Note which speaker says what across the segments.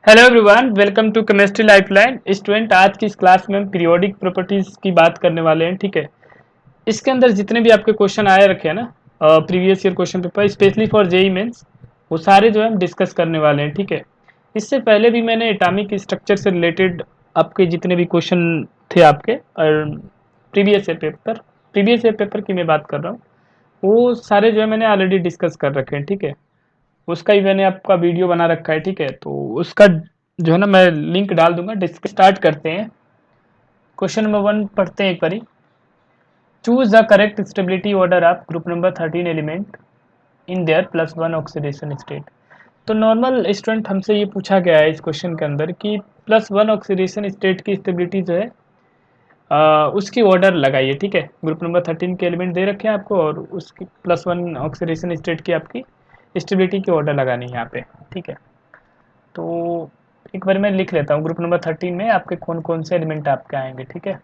Speaker 1: Hello everyone, welcome to chemistry lifeline. Student, आज की इस क्लास में हम पीरियोडिक प्रॉपर्टीज की बात करने वाले हैं। ठीक है, इसके अंदर जितने भी आपके क्वेश्चन आए रखे हैं ना, previous year question paper specially for JEE Mains, वो सारे जो है हम डिस्कस करने वाले हैं। ठीक है, इससे पहले भी मैंने एटॉमिक स्ट्रक्चर से रिलेटेड आपके जितने भी क्वेश्चन थे आपके और प्रीवियस ईयर पेपर की मैं बात कर रहा हूँ, वो सारे जो है मैंने ऑलरेडी डिस्कस कर रखे हैं। ठीक है, उसका ही मैंने आपका वीडियो बना रखा है। ठीक है, तो उसका जो है ना मैं लिंक डाल दूंगा। स्टार्ट करते हैं। क्वेश्चन नंबर 1 पढ़ते हैं एक बारी। Choose the correct stability order of group number 13 element in their +1 oxidation state. तो नॉर्मल स्टूडेंट हमसे ये पूछा गया है इस क्वेश्चन के अंदर कि +1 ऑक्सीडेशन स्टेट की स्टेबिलिटी जो है उसकी ऑर्डर लगाइए। ठीक है, ग्रुप नंबर 13 के एलिमेंट दे रखे हैं आपको और उसकी +1 ऑक्सीडेशन स्टेट की आपकी स्टेबिलिटी की ऑर्डर लगानी है यहाँ पे। ठीक है, तो एक बार मैं लिख लेता हूँ ग्रुप नंबर 13 में आपके कौन कौन से एलिमेंट आपके आएंगे। ठीक है,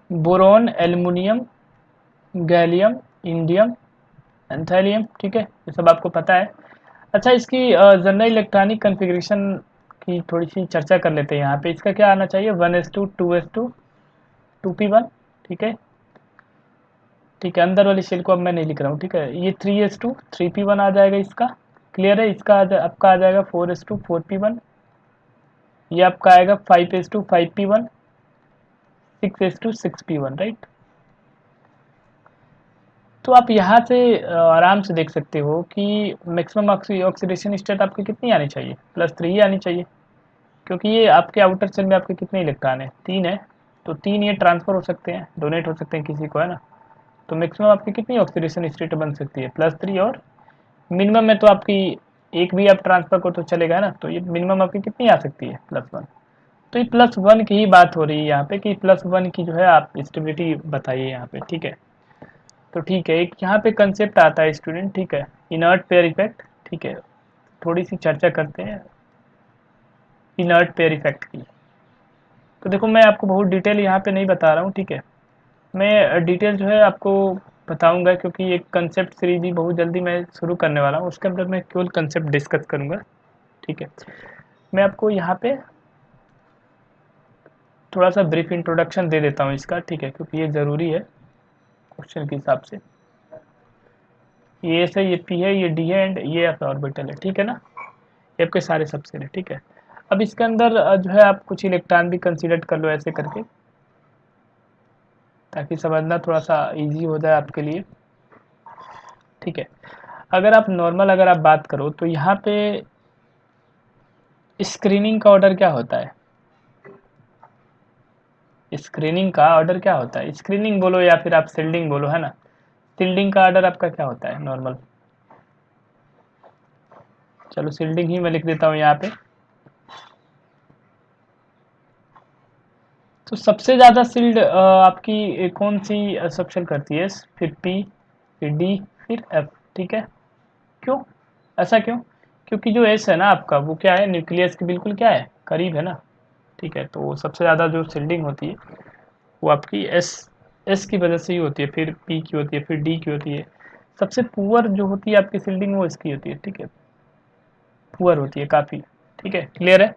Speaker 1: बोरोन, एल्युमिनियम, गैलियम, इंडियम, एंथैलियम। ठीक है, ये सब आपको पता है। अच्छा, इसकी जनरल इलेक्ट्रॉनिक कन्फिग्रेशन की थोड़ी सी चर्चा कर लेते हैं। यहाँ पे इसका क्या आना चाहिए, 1s2 2s2 2p1। ठीक है, ठीक है, अंदर वाली शेल को अब मैं नहीं लिख रहा हूँ। ठीक है, ये 3s2 3p1 आ जाएगा इसका। क्लियर है, इसका आपका आ जाएगा 4s2 4p1। ये आपका आएगा 5s2 5p1 6s2 6p1। Right, तो आप यहाँ से आराम से देख सकते हो कि मैक्सिमम ऑक्सीडेशन स्टेट आपकी कितनी आनी चाहिए, +3 ही आनी चाहिए। क्योंकि ये आपके आउटर सेल में आपके कितने इलेक्ट्रॉन है, 3 है। तो 3 ये ट्रांसफर हो सकते हैं, डोनेट हो सकते हैं किसी को, है ना। तो मैक्सिमम आपकी कितनी ऑक्सीडेशन स्टेट बन सकती है, +3। और मिनिमम में तो आपकी एक भी आप ट्रांसफर को तो चलेगा, है ना। तो ये मिनिमम आपकी कितनी आ सकती है, +1। तो ये +1 की ही बात हो रही है यहाँ पे कि +1 की जो है आप स्टेबिलिटी बताइए यहाँ पे। ठीक है, तो ठीक है, एक यहाँ पे कंसेप्ट आता है स्टूडेंट। ठीक है, इनर्ट पेयर इफेक्ट। ठीक है, थोड़ी सी चर्चा करते हैं इनर्ट पेयर इफेक्ट की। तो देखो, मैं आपको बहुत डिटेल यहाँ पे नहीं बता रहा हूँ। ठीक है, मैं डिटेल जो है आपको बताऊंगा, क्योंकि एक कंसेप्ट सीरीज भी बहुत जल्दी मैं शुरू करने वाला हूँ, उसके अंदर मैं केवल कंसेप्ट डिस्कस करूंगा। ठीक है, मैं आपको यहाँ पे थोड़ा सा ब्रीफ इंट्रोडक्शन दे देता हूँ इसका। ठीक है, क्योंकि ये ज़रूरी है क्वेश्चन के हिसाब से। ये एस है, ये पी है, ये डी है एंड ये एफ ऑर्बिटल है। ठीक है ना, ये आपके सारे सबसे है। ठीक है, अब इसके अंदर जो है आप कुछ इलेक्ट्रॉन भी कंसीडर कर लो ऐसे करके, ताकि समझना थोड़ा सा इजी हो जाए आपके लिए। ठीक है, अगर आप बात करो तो यहाँ पे स्क्रीनिंग का ऑर्डर क्या होता है, स्क्रीनिंग का ऑर्डर क्या होता है, स्क्रीनिंग बोलो या फिर आप सील्डिंग बोलो, है ना। सील्डिंग का ऑर्डर आपका क्या होता है नॉर्मल, चलो सील्डिंग ही मैं लिख देता हूँ यहाँ पे। तो सबसे ज़्यादा सील्ड आपकी कौन सी सबशेल करती है, फिर पी, फिर डी, फिर एफ। ठीक है, क्यों, ऐसा क्यों, क्योंकि जो एस है ना आपका, वो क्या है, न्यूक्लियस के बिल्कुल क्या है, करीब है ना। ठीक है, तो सबसे ज़्यादा जो सील्डिंग होती है वो आपकी एस एस की वजह से ही होती है, फिर पी की होती है, फिर डी की होती है। सबसे पुअर जो होती है आपकी सील्डिंग वो इसकी होती है। ठीक है, पुअर होती है काफ़ी। ठीक है, क्लियर है।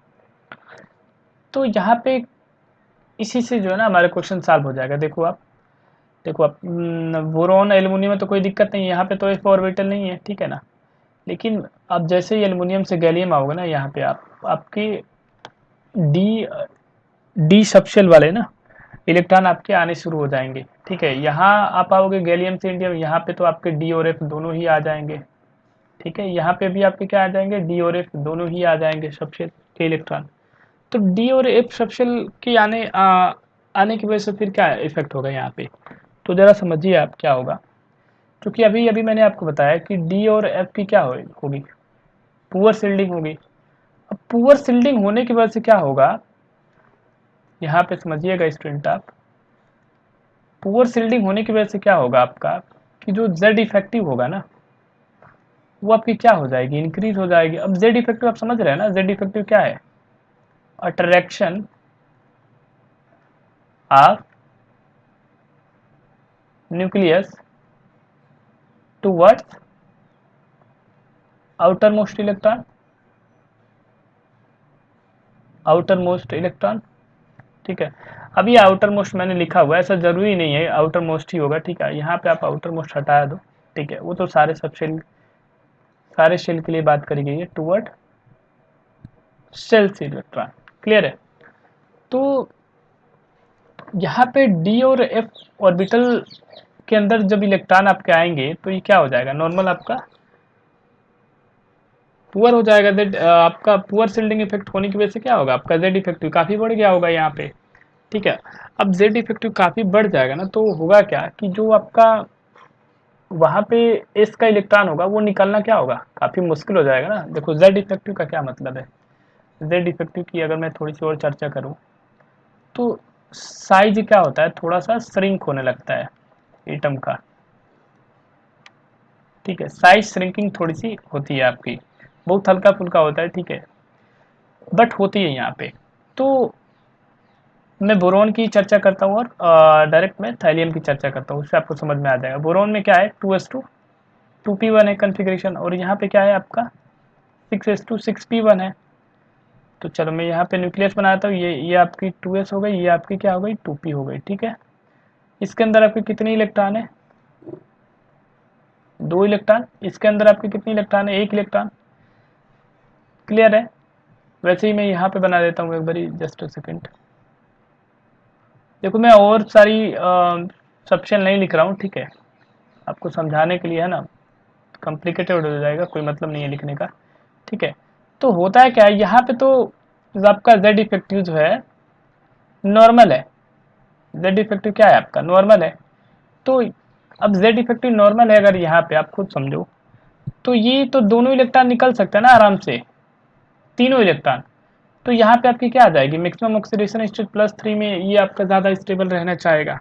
Speaker 1: तो यहाँ पे इसी से जो है ना हमारा क्वेश्चन सॉल्व हो जाएगा। देखो आप बोरोन एल्युमिनियम में तो कोई दिक्कत नहीं है, यहाँ पे तो एफ ऑर्बिटल नहीं है। ठीक है ना, लेकिन अब जैसे ही एल्युमिनियम से गैलियम आओगे ना, यहाँ पे आपके डी डी सबशेल वाले ना इलेक्ट्रॉन आपके आने शुरू हो जाएंगे। ठीक है, यहाँ आप आओगे गैलियम से इंडियम, यहाँ पे तो आपके डी और एफ दोनों ही आ जाएंगे। ठीक है, यहाँ पे भी आपके क्या आ जाएंगे, डी और एफ दोनों ही आ जाएंगे सबशेल के इलेक्ट्रॉन। तो डी और एफ सबशेल के आने की वजह से फिर क्या इफेक्ट होगा यहाँ पे, तो ज़रा समझिए आप क्या होगा। क्योंकि अभी अभी मैंने आपको बताया कि डी और एफ की क्या होगी, पुअर सील्डिंग होगी। अब पुअर सील्डिंग होने की वजह से क्या होगा, यहाँ पे समझिएगा स्टूडेंट आप, पुअर सील्डिंग होने की वजह से क्या होगा आपका, कि जो जेड इफेक्टिव होगा ना, वो आपकी क्या हो जाएगी, इंक्रीज हो जाएगी। अब जेड इफेक्टिव आप समझ रहे हैं ना, जेड इफेक्टिव क्या है, attraction of nucleus towards outer most electron, outer most electron, ठीक है। अब ये आउटर मोस्ट मैंने लिखा हुआ है, ऐसा जरूरी नहीं है आउटर मोस्ट ही होगा, ठीक है। यहाँ पे आप आउटर मोस्ट हटा दो, ठीक है। वो तो सारे सब शेल, सारे शेल के लिए बात करी गई है, टूवर्ड शेल्स इलेक्ट्रॉन, क्लियर है। तो यहाँ पे डी और एफ ऑर्बिटल के अंदर जब इलेक्ट्रॉन आपके आएंगे तो ये क्या हो जाएगा, नॉर्मल आपका पुअर हो जाएगा। जेड आपका पुअर शिल्डिंग इफेक्ट होने की वजह से क्या होगा, आपका जेड इफेक्टिव काफ़ी बढ़ गया होगा यहाँ पे, ठीक है। अब जेड इफेक्टिव काफ़ी बढ़ जाएगा ना, तो होगा क्या कि जो आपका वहाँ पे एस का इलेक्ट्रॉन होगा वो निकालना क्या होगा, काफ़ी मुश्किल हो जाएगा ना। देखो जेड इफेक्टिव का क्या मतलब है, जेड इफेक्टिव की अगर मैं थोड़ी सी और चर्चा करूँ तो साइज क्या होता है, थोड़ा सा श्रिंक होने लगता है एटम का, ठीक है। साइज श्रिंकिंग थोड़ी सी होती है आपकी, बहुत हल्का फुल्का होता है, ठीक है, बट होती है यहाँ पे। तो मैं बोरोन की चर्चा करता हूँ और डायरेक्ट मैं थैलियम की चर्चा करता हूँ, उससे आपको समझ में आ जाएगा। बोरोन में क्या है 2s2 2p1 है कन्फिग्रेशन, और यहाँ पे क्या है आपका 6s2 6p1 है। तो चलो मैं यहाँ पे न्यूक्लियस बनाता हूँ, ये आपकी 2s हो गई, ये आपकी क्या हो गई 2p हो गई, ठीक है। इसके अंदर आपके कितने इलेक्ट्रॉन है, 2 इलेक्ट्रॉन। इसके अंदर आपके कितने इलेक्ट्रॉन है, 1 इलेक्ट्रॉन, क्लियर है। वैसे ही मैं यहाँ पे बना देता हूँ एक बारी, जस्ट अ सेकेंड। देखो मैं और सारी सबशेल नहीं लिख रहा हूँ, ठीक है, आपको समझाने के लिए है ना, कॉम्प्लिकेटेड हो जाएगा, कोई मतलब नहीं है लिखने का, ठीक है। तो होता है क्या, यहाँ पे तो आपका जेड इफेक्टिव जो है नॉर्मल है, जेड इफेक्टिव क्या है आपका नॉर्मल है। तो अब जेड इफेक्टिव नॉर्मल है, अगर यहाँ पे आप खुद समझो तो ये तो दोनों इलेक्ट्रॉन निकल सकते हैं ना आराम से, तीनों इलेक्ट्रॉन। तो यहाँ पे आपकी क्या आ जाएगी, मैक्सिमम ऑक्सीडेशन स्टेट +3 में ये आपका ज़्यादा स्टेबल रहना चाहेगा,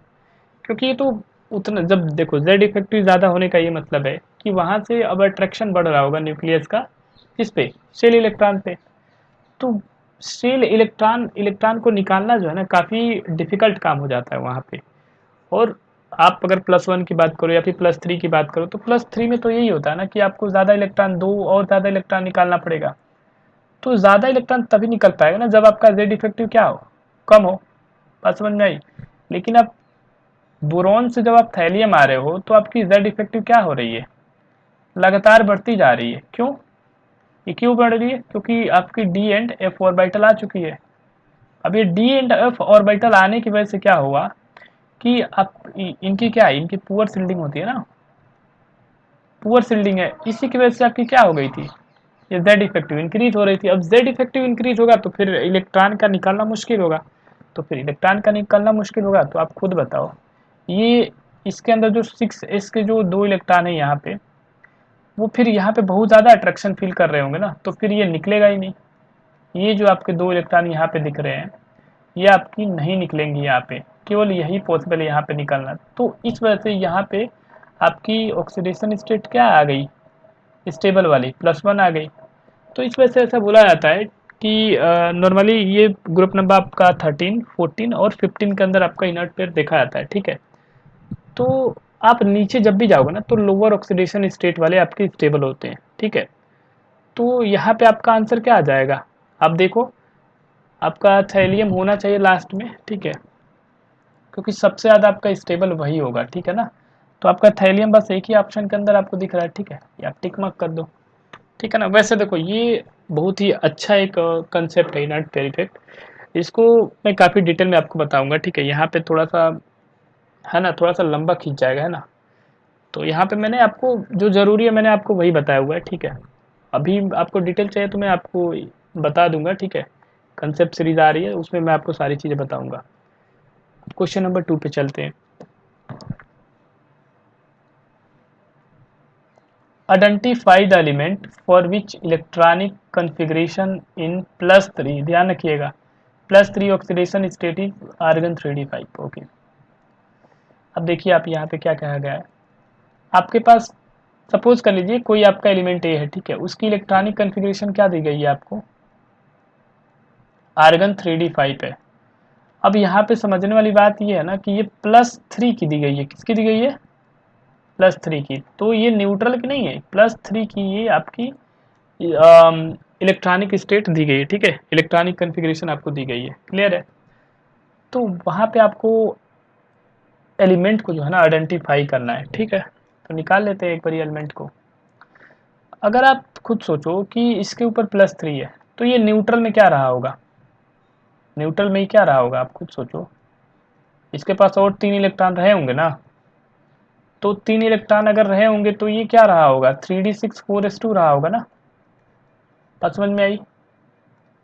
Speaker 1: क्योंकि ये तो उतना, जब देखो जेड इफेक्टिव ज़्यादा होने का ये मतलब है कि वहाँ से अब अट्रैक्शन बढ़ रहा होगा न्यूक्लियस का, किस पे, शेल इलेक्ट्रॉन पे। तो शेल इलेक्ट्रॉन इलेक्ट्रॉन को निकालना जो है ना काफ़ी डिफिकल्ट काम हो जाता है वहाँ पे। और आप अगर +1 की बात करो या फिर +3 की बात करो, तो +3 में तो यही होता है ना कि आपको ज़्यादा इलेक्ट्रॉन, 2 और ज़्यादा इलेक्ट्रॉन निकालना पड़ेगा। तो ज़्यादा इलेक्ट्रॉन तभी निकल पाएगा ना जब आपका जेड इफेक्टिव क्या हो, कम हो, बात समझ में आई। लेकिन अब बोरॉन से जब आप थैलियम आ रहे हो तो आपकी जेड इफेक्टिव क्या हो रही है, लगातार बढ़ती जा रही है। क्यों, ये क्यों बढ़ रही है, क्योंकि आपकी डी एंड एफ ऑर्बिटल आ चुकी है। अब ये डी एंड एफ ऑर्बिटल आने की वजह से क्या हुआ कि आप इनकी क्या है, इनकी पुअर शिल्डिंग होती है ना, पुअर शिल्डिंग है, इसी की वजह से आपकी क्या हो गई थी, ये जेड इफेक्टिव इंक्रीज हो रही थी। अब जेड इफेक्टिव इंक्रीज होगा तो फिर इलेक्ट्रॉन का निकालना मुश्किल होगा, तो फिर इलेक्ट्रॉन का निकालना मुश्किल होगा, तो आप खुद बताओ, ये इसके अंदर जो 6s के जो 2 इलेक्ट्रॉन है यहाँ पे, वो फिर यहाँ पे बहुत ज़्यादा अट्रैक्शन फील कर रहे होंगे ना, तो फिर ये निकलेगा ही नहीं। ये जो आपके 2 इलेक्ट्रॉन यहाँ पे दिख रहे हैं ये आपकी नहीं निकलेंगी यहाँ पे, केवल यही पॉसिबल है यहाँ पे निकलना। तो इस वजह से यहाँ पे आपकी ऑक्सीडेशन स्टेट क्या आ गई, स्टेबल वाली +1 आ गई। तो इस वजह से ऐसा बोला जाता है कि नॉर्मली ये ग्रुप नंबर आपका 13, 14 और 15 के अंदर आपका इनर्ट पेयर देखा जाता है, ठीक है। तो आप नीचे जब भी जाओगे ना तो लोअर ऑक्सीडेशन स्टेट वाले आपके स्टेबल होते हैं, ठीक है। तो यहाँ पे आपका आंसर क्या आ जाएगा, आप देखो आपका थैलियम होना चाहिए लास्ट में, ठीक है, क्योंकि सबसे ज़्यादा आपका स्टेबल वही होगा, ठीक है ना। तो आपका थैलियम बस एक ही ऑप्शन के अंदर आपको दिख रहा है, ठीक है, या आप टिक मार्क कर दो, ठीक है ना। वैसे देखो ये बहुत ही अच्छा एक कंसेप्ट है इनर्ट पेयर इफेक्ट, इसको मैं काफ़ी डिटेल में आपको बताऊंगा, ठीक है। यहाँ पे थोड़ा सा है ना, थोड़ा सा लंबा खींच जाएगा, है ना। तो यहाँ पे मैंने आपको जो ज़रूरी है मैंने आपको वही बताया हुआ है, ठीक है। अभी आपको डिटेल चाहिए तो मैं आपको बता दूंगा, ठीक है। कंसेप्ट सीरीज आ रही है उसमें मैं आपको सारी चीज़ें बताऊंगा। क्वेश्चन नंबर 2 पे चलते हैं। Identify the element for which electronic configuration in +3, ध्यान रखिएगा +3 oxidation state is argon 3d5, okay. अब देखिए आप यहाँ पे क्या कहा गया है, आपके पास सपोज कर लीजिए कोई आपका एलिमेंट ए है, ठीक है, उसकी इलेक्ट्रॉनिक कन्फिग्रेशन क्या दी गई है आपको, आर्गन 3d5 है। अब यहाँ पे समझने वाली बात ये है ना कि ये +3 की दी गई है, किसकी दी गई है, +3 की, तो ये न्यूट्रल की नहीं है, +3 की ये आपकी इलेक्ट्रॉनिक स्टेट दी गई है, ठीक है, इलेक्ट्रॉनिक कन्फिग्रेशन आपको दी गई है, क्लियर है। तो वहाँ पे आपको एलिमेंट को जो है ना आइडेंटिफाई करना है, ठीक है। तो निकाल लेते हैं एक बार एलिमेंट को। अगर आप खुद सोचो कि इसके ऊपर +3 है, तो ये न्यूट्रल में क्या रहा होगा, न्यूट्रल में ही क्या रहा होगा, आप खुद सोचो। इसके पास और 3 इलेक्ट्रॉन रहे होंगे ना, तो 3 इलेक्ट्रॉन अगर रहे होंगे तो ये क्या रहा होगा, 3d6 4s2 रहा होगा ना। बात समझ में आई।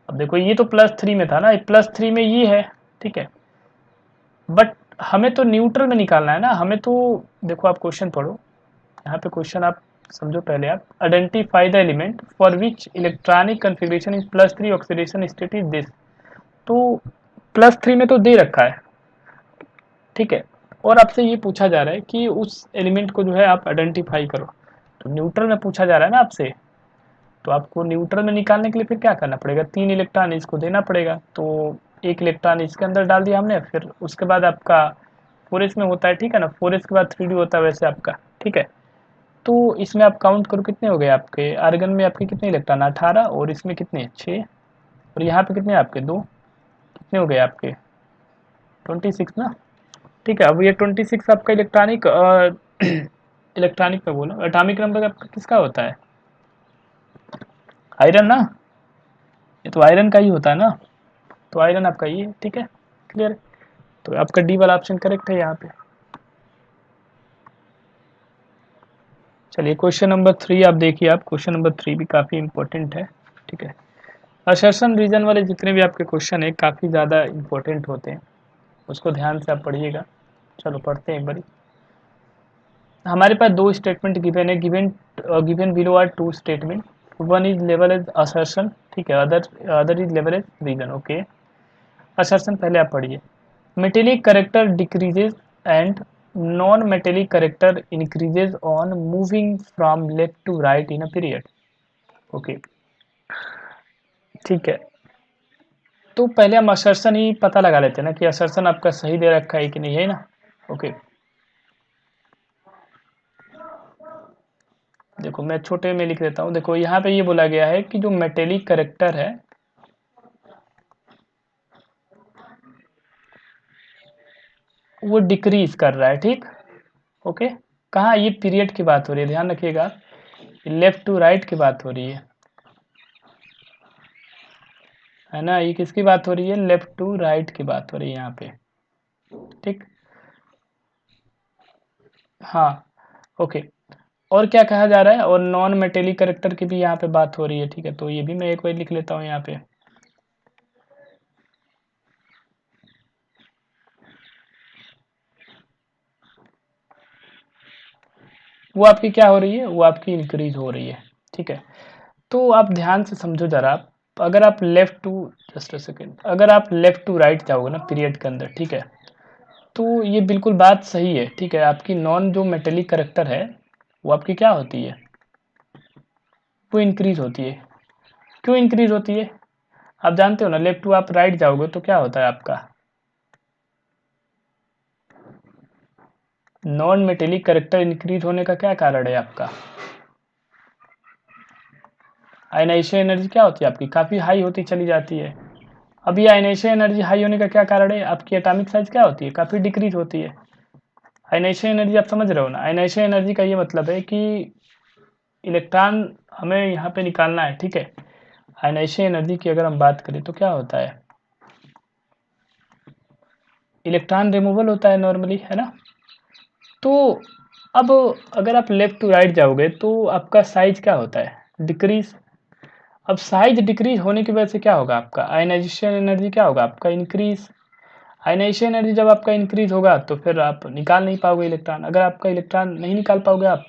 Speaker 1: अब देखो ये तो +3 में था ना, +3 में ये है, ठीक है, बट हमें तो न्यूट्रल में निकालना है ना, हमें तो देखो आप क्वेश्चन पढ़ो, यहाँ पे क्वेश्चन आप समझो पहले। आप identify the element for which electronic configuration is +3 oxidation state is this. तो +3 में तो दे रखा है, ठीक है, और आपसे ये पूछा जा रहा है कि उस एलिमेंट को जो है आप आइडेंटिफाई करो। तो न्यूट्रल में पूछा जा रहा है ना आपसे, तो आपको न्यूट्रल में निकालने के लिए फिर क्या करना पड़ेगा, 3 इलेक्ट्रॉन इसको देना पड़ेगा। तो 1 इलेक्ट्रॉन इसके अंदर डाल दिया हमने, फिर उसके बाद आपका 4s में होता है, ठीक है ना, 4s के बाद 3d होता है वैसे आपका, ठीक है। तो इसमें आप काउंट करो कितने हो गए आपके आर्गन में, आपके कितने इलेक्ट्रॉन 18, और इसमें कितने 6, और यहाँ पे कितने आपके 2, कितने हो गए आपके 26 ना, ठीक है। अब ये 26 आपका इलेक्ट्रॉनिक इलेक्ट्रॉनिक में बोलो, एटॉमिक नंबर आपका किसका होता है, आयरन ना, ये तो आयरन का ही होता है ना, तो आयरन आपका ये है, ठीक है, क्लियर। तो आपका डी वाला ऑप्शन करेक्ट है यहाँ पे। चलिए क्वेश्चन नंबर 3 आप देखिए, आप क्वेश्चन नंबर 3 भी काफ़ी इंपॉर्टेंट है, ठीक है। असर्शन रीजन वाले जितने भी आपके क्वेश्चन है काफ़ी ज़्यादा इंपॉर्टेंट होते हैं, उसको ध्यान से आप पढ़िएगा। चलो पढ़ते हैं एक बारी। हमारे पास 2 स्टेटमेंट गिवन है, given below are 2 statement, one is लेवल एज असर्शन, ठीक है, अदर इज लेवल एज रीजन, ओके। असर्शन पहले आप पढ़िए। Metallic character decreases and non metallic character increases on moving from left to right in a period, okay, ठीक है। तो पहले हम असर्शन ही पता लगा लेते हैं ना कि असर्शन आपका सही दे रखा है कि नहीं, है ना, ओके। देखो मैं छोटे में लिख देता हूँ, देखो यहाँ पे ये बोला गया है कि जो मेटेलिक करेक्टर है वो डिक्रीज कर रहा है, ठीक, ओके। कहाँ, ये पीरियड की बात हो रही है, ध्यान रखिएगा, लेफ्ट टू राइट की बात हो रही है ना, ये किसकी बात हो रही है, लेफ्ट टू राइट की बात हो रही है यहाँ पे, ठीक, हाँ, ओके। और क्या कहा जा रहा है, और नॉन मेटेलिक करेक्टर की भी यहाँ पे बात हो रही है, ठीक है। तो ये भी मैं एक बार लिख लेता हूँ यहाँ पे। वो आपकी क्या हो रही है, वो आपकी इंक्रीज हो रही है, ठीक है। तो आप ध्यान से समझो जरा, अगर आप left to, just a second, अगर आप लेफ्ट टू राइट जाओगे ना पीरियड के अंदर, ठीक है, तो ये बिल्कुल बात सही है, ठीक है। आपकी नॉन जो मेटेलिक करेक्टर है वो आपकी क्या होती है, वो इंक्रीज होती है। क्यों इंक्रीज होती है, आप जानते हो ना, लेफ्ट टू आप राइट जाओगे तो क्या होता है आपका, नॉन मेटेलिक करेक्टर इंक्रीज होने का क्या कारण है आपका, आयनाइजेशन एनर्जी क्या होती है आपकी, काफ़ी हाई होती चली जाती है। अब ये आयनाइजेशन एनर्जी हाई होने का क्या कारण है, आपकी एटॉमिक साइज क्या होती है, काफ़ी डिक्रीज होती है। आयनाइजेशन एनर्जी आप समझ रहे हो ना, आयनाइजेशन एनर्जी का ये मतलब है कि इलेक्ट्रॉन हमें यहाँ पे निकालना है, ठीक है। आयनाइजेशन एनर्जी की अगर हम बात करें तो क्या होता है, इलेक्ट्रॉन रिमूवल होता है नॉर्मली, है ना। तो अब अगर आप लेफ्ट टू राइट जाओगे तो आपका साइज क्या होता है, डिक्रीज। अब साइज डिक्रीज होने की वजह से क्या होगा, आपका आयनाइजेशन एनर्जी क्या होगा, आपका इंक्रीज। आयनाइजेशन एनर्जी जब आपका इंक्रीज होगा तो फिर आप निकाल नहीं पाओगे इलेक्ट्रॉन, अगर आपका इलेक्ट्रॉन नहीं निकाल पाओगे आप,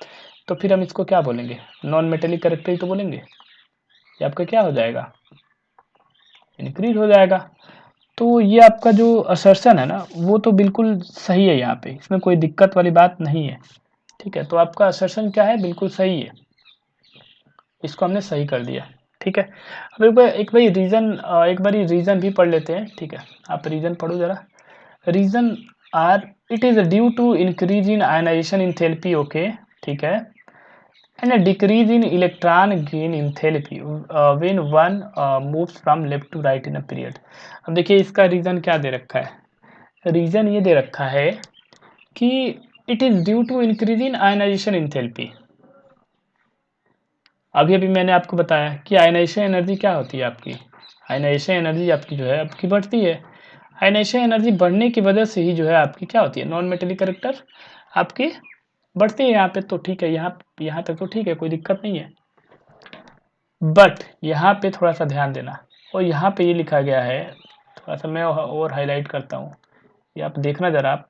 Speaker 1: तो फिर हम इसको क्या बोलेंगे, नॉन मेटेलिक करेक्टर ही तो बोलेंगे, ये आपका क्या हो जाएगा, इंक्रीज हो जाएगा। तो ये आपका जो असर्शन है ना वो तो बिल्कुल सही है, यहाँ पे इसमें कोई दिक्कत वाली बात नहीं है, ठीक है। तो आपका असर्शन क्या है, बिल्कुल सही है, इसको हमने सही कर दिया, ठीक है। अब एक बारी रीज़न भी पढ़ लेते हैं, ठीक है। आप रीज़न पढ़ो ज़रा, reason R it is due to increase in ionisation enthalpy, okay ठीक है, and decrease in electron gain enthalpy when one moves from left to right in a period. अब देखिए इसका रीजन क्या दे रखा है, रीजन ये दे रखा है कि it is due to increase in ionisation enthalpy. अभी अभी मैंने आपको बताया कि आयनाइजेशन एनर्जी क्या होती है आपकी, आयनाइजेशन एनर्जी आपकी जो है आपकी बढ़ती है, आयनाइजेशन एनर्जी बढ़ने की वजह से ही जो है आपकी क्या होती है, नॉन मेटेलिक कैरेक्टर आपकी बढ़ती है। यहाँ पे तो ठीक है, यहाँ तक तो ठीक है, कोई दिक्कत नहीं है, बट यहाँ पे थोड़ा सा ध्यान देना, और यहाँ पे ये लिखा गया है, थोड़ा सा मैं और हाईलाइट करता हूँ, ये आप देखना जरा आप,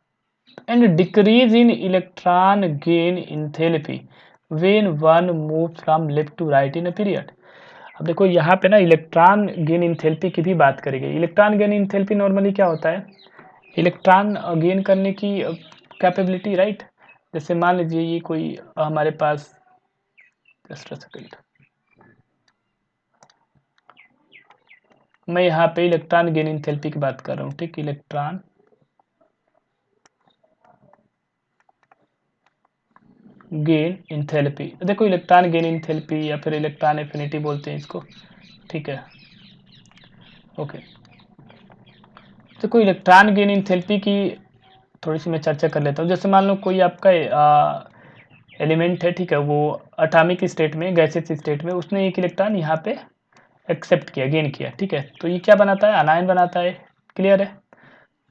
Speaker 1: and decrease in electron gain enthalpy when one move from left to right in a period. अब देखो यहाँ पे ना इलेक्ट्रॉन गेन इंथैल्पी की भी बात करी गई। इलेक्ट्रॉन गेन इंथैल्पी नॉर्मली क्या होता है, इलेक्ट्रॉन गेन करने की कैपेबिलिटी, राइट। जैसे मान लीजिए ये कोई हमारे पास, जस्ट अ सेकंड, मैं यहाँ पे इलेक्ट्रॉन गेन इंथैल्पी की बात कर रहा हूँ, ठीक, इलेक्ट्रॉन गेन इंथैल्पी। देखो इलेक्ट्रॉन गेन इंथैल्पी या फिर इलेक्ट्रॉन एफिनिटी बोलते हैं इसको, ठीक है, ओके। देखो इलेक्ट्रॉन गेन इंथैल्पी की थोड़ी सी मैं चर्चा कर लेता हूँ। जैसे मान लो कोई आपका एलिमेंट है, ठीक है, वो एटॉमिक स्टेट में, गैसियस स्टेट में, उसने एक इलेक्ट्रॉन यहाँ पे एक्सेप्ट किया, गेन किया, ठीक है, तो ये क्या बनाता है, अनायन बनाता है, क्लियर है।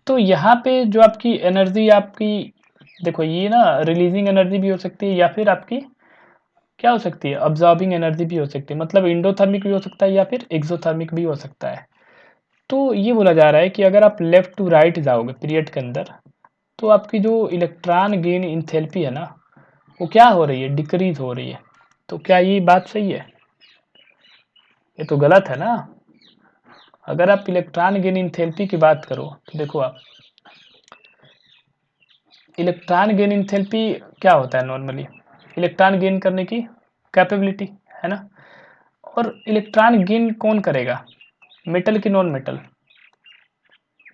Speaker 1: तो यहाँ पे जो आपकी एनर्जी आपकी, देखो ये ना रिलीजिंग एनर्जी भी हो सकती है, या फिर आपकी क्या हो सकती है, अब्जॉर्बिंग एनर्जी भी हो सकती है, मतलब इंडोथर्मिक भी हो सकता है या फिर एक्सोथर्मिक भी हो सकता है। तो ये बोला जा रहा है कि अगर आप लेफ्ट टू राइट जाओगे पीरियड के अंदर, तो आपकी जो इलेक्ट्रॉन गेन इंथैल्पी है ना, वो क्या हो रही है, डिक्रीज हो रही है। तो क्या ये बात सही है, ये तो गलत है ना। अगर आप इलेक्ट्रॉन गेन इंथैल्पी की बात करो तो देखो आप, इलेक्ट्रॉन गेन इंथैल्पी क्या होता है नॉर्मली, इलेक्ट्रॉन गेन करने की कैपेबिलिटी, है ना। और इलेक्ट्रॉन गेन कौन करेगा, मेटल की नॉन मेटल,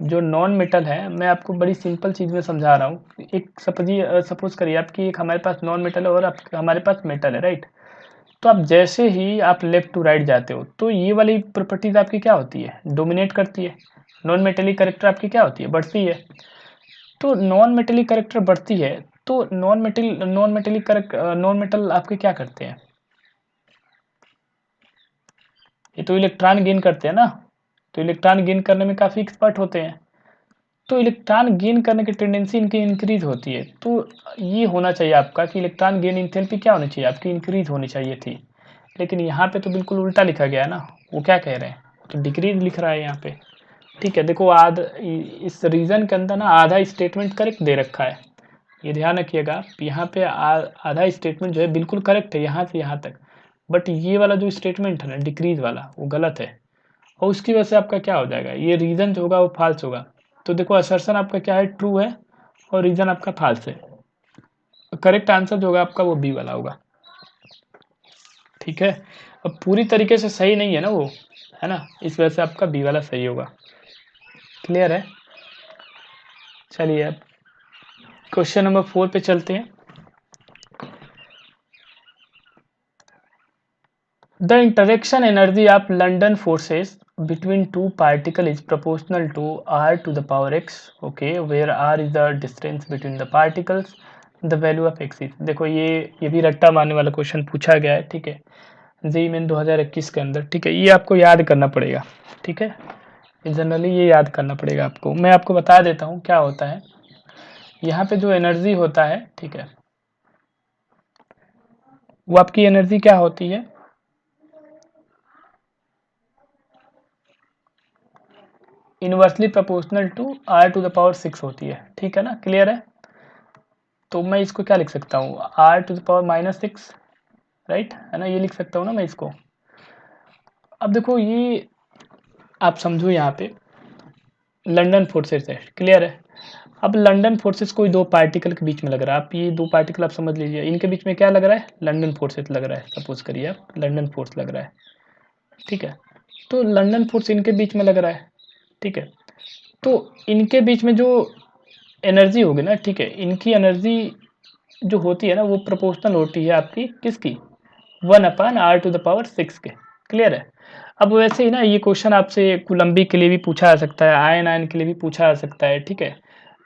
Speaker 1: जो नॉन मेटल है, मैं आपको बड़ी सिंपल चीज़ में समझा रहा हूँ। एक सपोज करिए आपकी एक हमारे पास नॉन मेटल है और हमारे पास मेटल है, राइट। तो आप जैसे ही आप लेफ्ट टू राइट जाते हो तो ये वाली प्रॉपर्टीज आपकी क्या होती है, डोमिनेट करती है, नॉन मेटेलिक कैरेक्टर आपकी क्या होती है, बढ़ती है। तो नॉन मेटेलिक कैरेक्टर बढ़ती है, तो नॉन मेटल आपके क्या करते हैं, ये तो इलेक्ट्रॉन गेन करते हैं ना, तो इलेक्ट्रॉन गेन करने में काफ़ी एक्सपर्ट होते हैं। तो इलेक्ट्रॉन गेन करने की टेंडेंसी इनकी इंक्रीज होती है। तो ये होना चाहिए आपका कि इलेक्ट्रॉन गेन इंथैल्पी क्या होनी चाहिए आपकी, इंक्रीज होनी चाहिए थी। लेकिन यहाँ पे तो बिल्कुल उल्टा लिखा गया है ना, वो क्या कह रहे हैं, तो डिक्रीज लिख रहा है यहाँ पे, ठीक है। देखो इस रीजन के अंदर ना आधा स्टेटमेंट करेक्ट दे रखा है, ये ध्यान रखिएगा। यहाँ पे आधा स्टेटमेंट जो है बिल्कुल करेक्ट है यहाँ से यहाँ तक, बट ये वाला जो स्टेटमेंट है ना डिक्रीज वाला, वो गलत है, और उसकी वजह से आपका क्या हो जाएगा, ये रीजन जो होगा वो फाल्स होगा। तो देखो असर्शन आपका क्या है, ट्रू है, और रीजन आपका फाल्स है। करेक्ट आंसर जो होगा आपका वो बी वाला होगा, ठीक है। अब पूरी तरीके से सही नहीं है ना वो, है ना, इस वजह से आपका बी वाला सही होगा, क्लियर है। चलिए अब क्वेश्चन नंबर 4 पे चलते हैं। The interaction energy of London forces between two particle is proportional to r to the power x, okay, where r is the distance between the particles, the value of x is, देखो ये भी रट्टा मारने वाला question पूछा गया है, ठीक है, जेईई मेन 2021 के अंदर, ठीक है। ये आपको याद करना पड़ेगा, ठीक है, जनरली ये याद करना पड़ेगा आपको। मैं आपको बता देता हूँ क्या होता है यहाँ पे, जो एनर्जी होता है, ठीक है, वो आपकी एनर्जी क्या होती है, inversely proportional to r to the power 6 होती है, ठीक है ना, क्लियर है। तो मैं इसको क्या लिख सकता हूँ, r to the power -6, right, है ना, ये लिख सकता हूँ ना मैं इसको। अब देखो ये आप समझो यहाँ पे लंदन फोर्सेस है, क्लियर है। अब लंदन फोर्सेस कोई दो पार्टिकल के बीच में लग रहा है, आप ये दो पार्टिकल आप समझ लीजिए, इनके बीच में क्या लग रहा है, लंदन फोर्सेस लग रहा है, सपोज करिए आप लंदन फोर्स लग रहा है, ठीक है। तो लंदन फोर्स इनके बीच में लग रहा है, ठीक है। तो इनके बीच में जो एनर्जी होगी ना, ठीक है, इनकी एनर्जी जो होती है ना वो प्रोपोर्शनल होती है आपकी किसकी, 1/r⁶ के। क्लियर है। अब वैसे ही ना ये क्वेश्चन आपसे कूलम्बी के लिए भी पूछा जा सकता है, आयन आयन के लिए भी पूछा जा सकता है, ठीक है।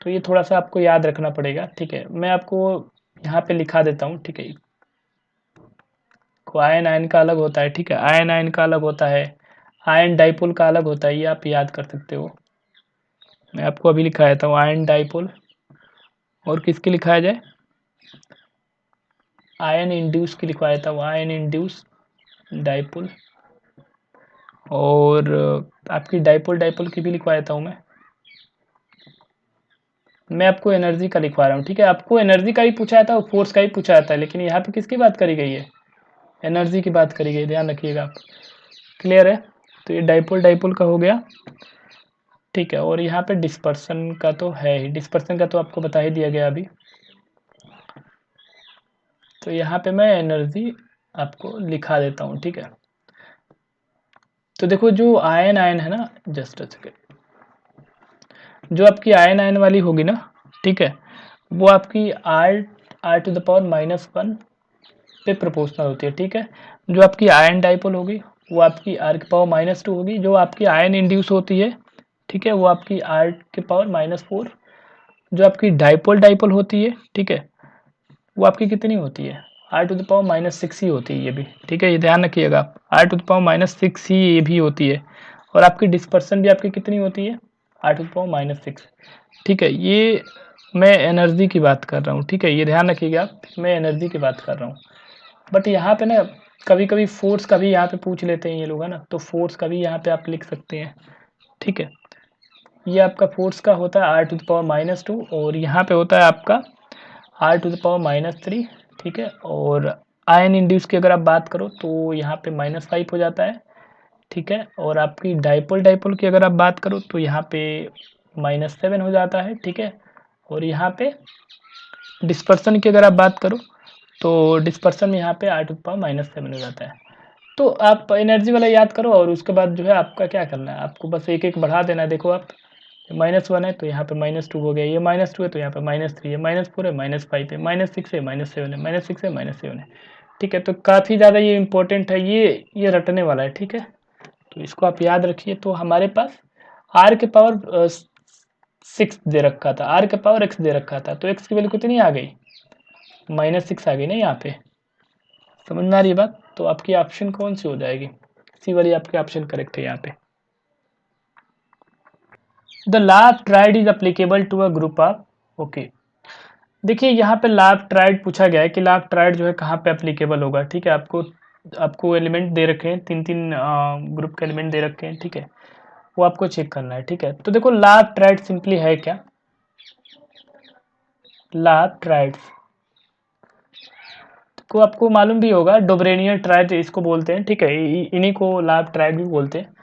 Speaker 1: तो ये थोड़ा सा आपको याद रखना पड़ेगा, ठीक है। मैं आपको यहाँ पे लिखा देता हूँ, ठीक है। आयन आयन का अलग होता है, ठीक है, आयन आयन का अलग होता है, आयन डाइपोल का अलग होता है, ये आप याद कर सकते हो। मैं आपको अभी लिखा देता हूँ आयन डाइपोल, और किसकी लिखाया जाए, आयन इंड्यूस की लिखवा देता हूँ, आयन इंड्यूस डाइपोल, और आपकी डाइपोल डाइपोल की भी लिखवा देता हूँ मैं आपको एनर्जी का लिखवा रहा हूँ, ठीक है। आपको एनर्जी का भी पूछा जाता है और फोर्स का भी पूछा जाता है, लेकिन यहाँ पे किसकी बात करी गई है, एनर्जी की बात करी गई, ध्यान रखिएगा आप। क्लियर है। तो ये डाइपोल डाइपोल का हो गया, ठीक है। और यहाँ पे डिस्पर्सन का तो है ही, डिस्पर्सन का तो आपको बता ही दिया गया अभी। तो यहाँ पे मैं एनर्जी आपको लिखा देता हूँ, ठीक है। तो देखो जो आयन आयन है ना, जस्ट अ सेकेंड, जो आपकी आयन आयन वाली होगी ना, ठीक है, वो आपकी r⁻⁻1 पे प्रोपोर्शनल होती है, ठीक है। जो आपकी आयन डाइपोल होगी वो आपकी r⁻⁻2 होगी, जो आपकी आयन इंड्यूस होती है, ठीक है, वो आपकी r⁻⁻4। जो आपकी डाइपोल डाइपोल होती है, ठीक है, वो आपकी कितनी होती है, r⁻⁻6 ही होती है ये भी, ठीक है, ये ध्यान रखिएगा आप, r⁻⁻6 ही ये भी होती है। और आपकी डिस्पर्सन भी आपकी कितनी होती है, r⁻⁻6, ठीक है। ये मैं एनर्जी की बात कर रहा हूँ, ठीक है, ये ध्यान रखिएगा आप, मैं एनर्जी की बात कर रहा हूँ। बट यहाँ पे ना कभी कभी फोर्स का भी यहाँ पे पूछ लेते हैं ये लोग, है ना, तो फोर्स का भी यहाँ पे आप लिख सकते हैं, ठीक है। ये आपका फोर्स का होता है r⁻², और यहाँ पे होता है आपका r⁻3, ठीक है। और आयन इंड्यूस की अगर आप बात करो तो यहाँ पे -5 हो जाता है, ठीक है। और आपकी डाइपोल डाइपोल की अगर आप बात करो तो यहाँ पे -7 हो जाता है, ठीक है। और यहाँ पे डिस्पर्सन की अगर आप बात करो तो डिस्पर्सन में यहाँ पे r⁻7 हो जाता है। तो आप एनर्जी वाला याद करो, और उसके बाद जो है आपका क्या करना है, आपको बस एक एक बढ़ा देना है। देखो आप, -1 है तो यहाँ पे -2 हो गया, ये -2 है तो यहाँ पे -3 है, -4 है, -5 है, -6 है, -7 है, -6 है, -7 है, ठीक है। तो काफ़ी ज़्यादा ये इंपॉर्टेंट है, ये रटने वाला है, ठीक है। तो इसको आप याद रखिए। तो हमारे पास r के पावर 6 दे रखा था, r के पावर x दे रखा था, तो x की वैल्यू कितनी आ गई, -6 आ गई ना यहाँ पे। समझ में आ रही है बात। तो आपकी ऑप्शन कौन सी हो जाएगी, सी वाली आपकी ऑप्शन करेक्ट है यहाँ पे। The law of triad is applicable to a group of, okay. देखिए यहाँ पे लॉ ऑफ ट्राइड पूछा गया है कि लॉ ऑफ ट्राइड जो है कहाँ पे अप्लीकेबल होगा, ठीक है। आपको एलिमेंट दे रखे हैं, तीन तीन ग्रुप के एलिमेंट दे रखे हैं, ठीक है, वो आपको चेक करना है, ठीक है। तो देखो लॉ ऑफ ट्राइड सिंपली है क्या, लॉ ऑफ ट्राइड को आपको मालूम भी होगा, डोब्रेनियर ट्राइड इसको बोलते हैं, ठीक है, इन्हीं को लॉ ऑफ ट्राइड भी बोलते हैं।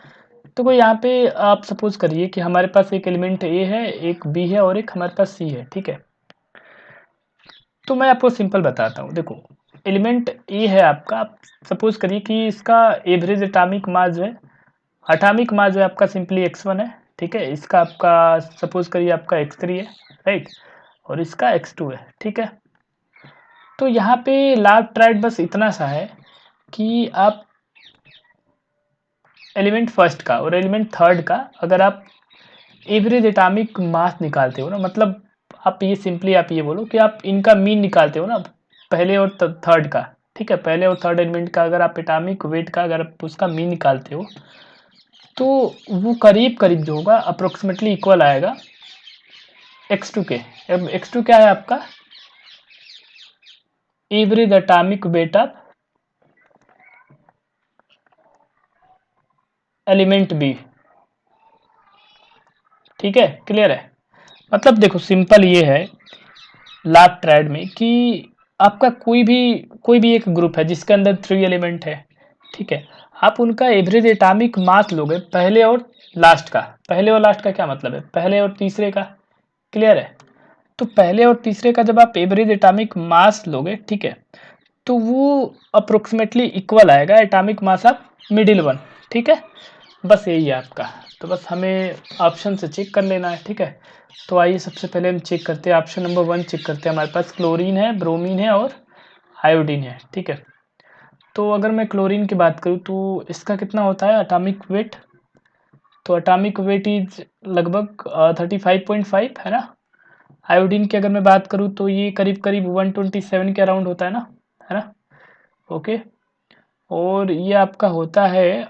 Speaker 1: तो कोई यहाँ पे आप सपोज करिए कि हमारे पास एक एलिमेंट ए है, एक बी है, और एक हमारे पास सी है, ठीक है। तो मैं आपको सिंपल बताता हूँ। देखो एलिमेंट ए है आपका, आप सपोज करिए कि इसका एवरेज एटॉमिक मास जो है, एटॉमिक मास जो है आपका सिंपली x1 है, ठीक है। इसका आपका सपोज करिए आपका x3 है, राइट, और इसका x2 है, ठीक है। तो यहाँ पे लॉ ऑफ ट्राइड बस इतना सा है कि आप एलिमेंट फर्स्ट का और एलिमेंट थर्ड का अगर आप एवरेज एटॉमिक मास निकालते हो ना, मतलब आप ये सिंपली आप ये बोलो कि आप इनका मीन निकालते हो ना, पहले और थर्ड का, ठीक है, पहले और थर्ड एलिमेंट का अगर आप एटॉमिक वेट का अगर आप उसका मीन निकालते हो तो वो करीब करीब जो होगा अप्रोक्सीमेटली इक्वल आएगा x2 के। अब x2 क्या है आपका, average atomic weight of element B, ठीक है। क्लियर है। मतलब देखो सिंपल ये है लॉ ऑफ ट्राइड में कि आपका कोई भी एक ग्रुप है जिसके अंदर 3 एलिमेंट है, ठीक है, आप उनका एवरेज एटॉमिक मास लोगे पहले और लास्ट का। पहले और लास्ट का क्या मतलब है, पहले और तीसरे का। क्लियर है। तो पहले और तीसरे का जब आप एवरेज एटॉमिक मास लोगे, ठीक है, तो वो अप्रोक्सीमेटली इक्वल आएगा atomic mass of middle one, ठीक है। बस यही है आपका। तो बस हमें ऑप्शन से चेक कर लेना है, ठीक है। तो आइए सबसे पहले हम चेक करते हैं, ऑप्शन नंबर 1 चेक करते हैं। हमारे पास क्लोरीन है, ब्रोमीन है और आयोडीन है, ठीक है। तो अगर मैं क्लोरीन की बात करूँ तो इसका कितना होता है एटॉमिक वेट, तो एटॉमिक वेट इज लगभग 35.5 है ना। आयोडीन की अगर मैं बात करूँ तो ये करीब करीब 127 के अराउंड होता है ना। ओके, और ये आपका होता है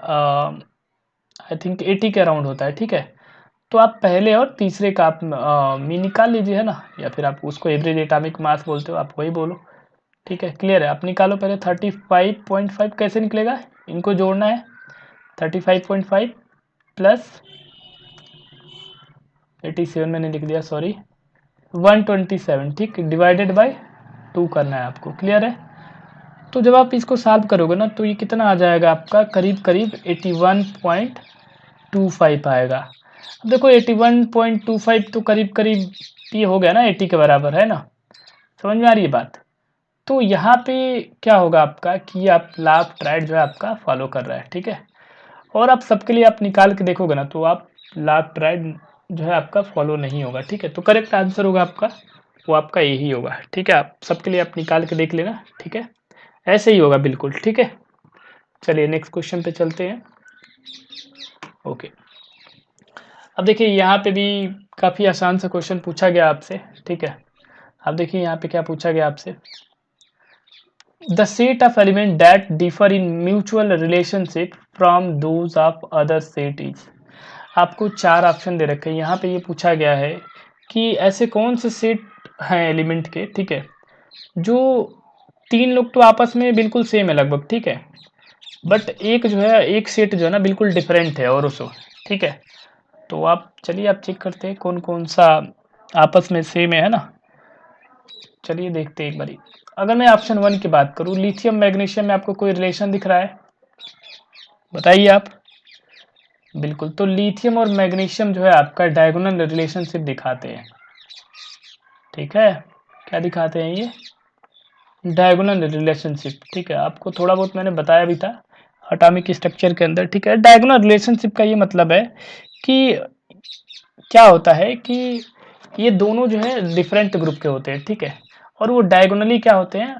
Speaker 1: आई थिंक 80 के अराउंड होता है, ठीक है। तो आप पहले और तीसरे का आप मीन निकाल लीजिए, है ना, या फिर आप उसको एवरेज एटॉमिक मास बोलते हो, आप वही बोलो, ठीक है। क्लियर है, आप निकालो पहले 35.5 कैसे निकलेगा, इनको जोड़ना है 35.5 प्लस 87 मैंने लिख दिया, सॉरी 127, ठीक, डिवाइडेड बाय 2 करना है आपको। क्लियर है, तो जब आप इसको सॉल्व करोगे ना तो ये कितना आ जाएगा आपका, करीब करीब 81.25 आएगा। अब देखो 81.25 तो करीब करीब ये हो गया ना 80 के बराबर, है ना, समझ में आ रही है बात। तो यहाँ पे क्या होगा आपका कि आप लाभ ट्राइड जो है आपका फॉलो कर रहा है, ठीक है। और आप सबके लिए आप निकाल के देखोगे ना तो आप लाभ ट्राइड जो है आपका फॉलो नहीं होगा, ठीक है। तो करेक्ट आंसर होगा आपका वो आपका यही होगा, ठीक है। आप सबके लिए आप निकाल के देख लेना, ठीक है, ऐसे ही होगा बिल्कुल, ठीक है। चलिए नेक्स्ट क्वेश्चन पे चलते हैं। ओके, अब देखिए यहाँ पे भी काफ़ी आसान सा क्वेश्चन पूछा गया आपसे, ठीक है। अब देखिए यहाँ पे क्या पूछा गया आपसे, the set of element that differ in mutual relationship from those of other set is. आपको 4 ऑप्शन दे रखे हैं, यहाँ पे ये पूछा गया है कि ऐसे कौन से सेट हैं एलिमेंट के, ठीक है, जो 3 लोग तो आपस में बिल्कुल सेम है लगभग, ठीक है, बट एक जो है एक सेट जो है ना बिल्कुल डिफरेंट है और उसो, ठीक है। तो आप चलिए आप चेक करते हैं कौन कौन सा आपस में सेम है ना। चलिए देखते हैं एक बारी। अगर मैं ऑप्शन 1 की बात करूं, लिथियम मैग्नीशियम में आपको कोई रिलेशन दिख रहा है, बताइए आप। बिल्कुल, तो लिथियम और मैग्नीशियम जो है आपका डायगोनल रिलेशनशिप दिखाते हैं, ठीक है। क्या दिखाते हैं ये, डायगोनल रिलेशनशिप, ठीक है। आपको थोड़ा बहुत मैंने बताया भी था एटॉमिक स्ट्रक्चर के अंदर, ठीक है। डायगोनल रिलेशनशिप का ये मतलब है कि क्या होता है कि ये दोनों जो है डिफरेंट ग्रुप के होते हैं, ठीक है, और वो डायगोनली क्या होते हैं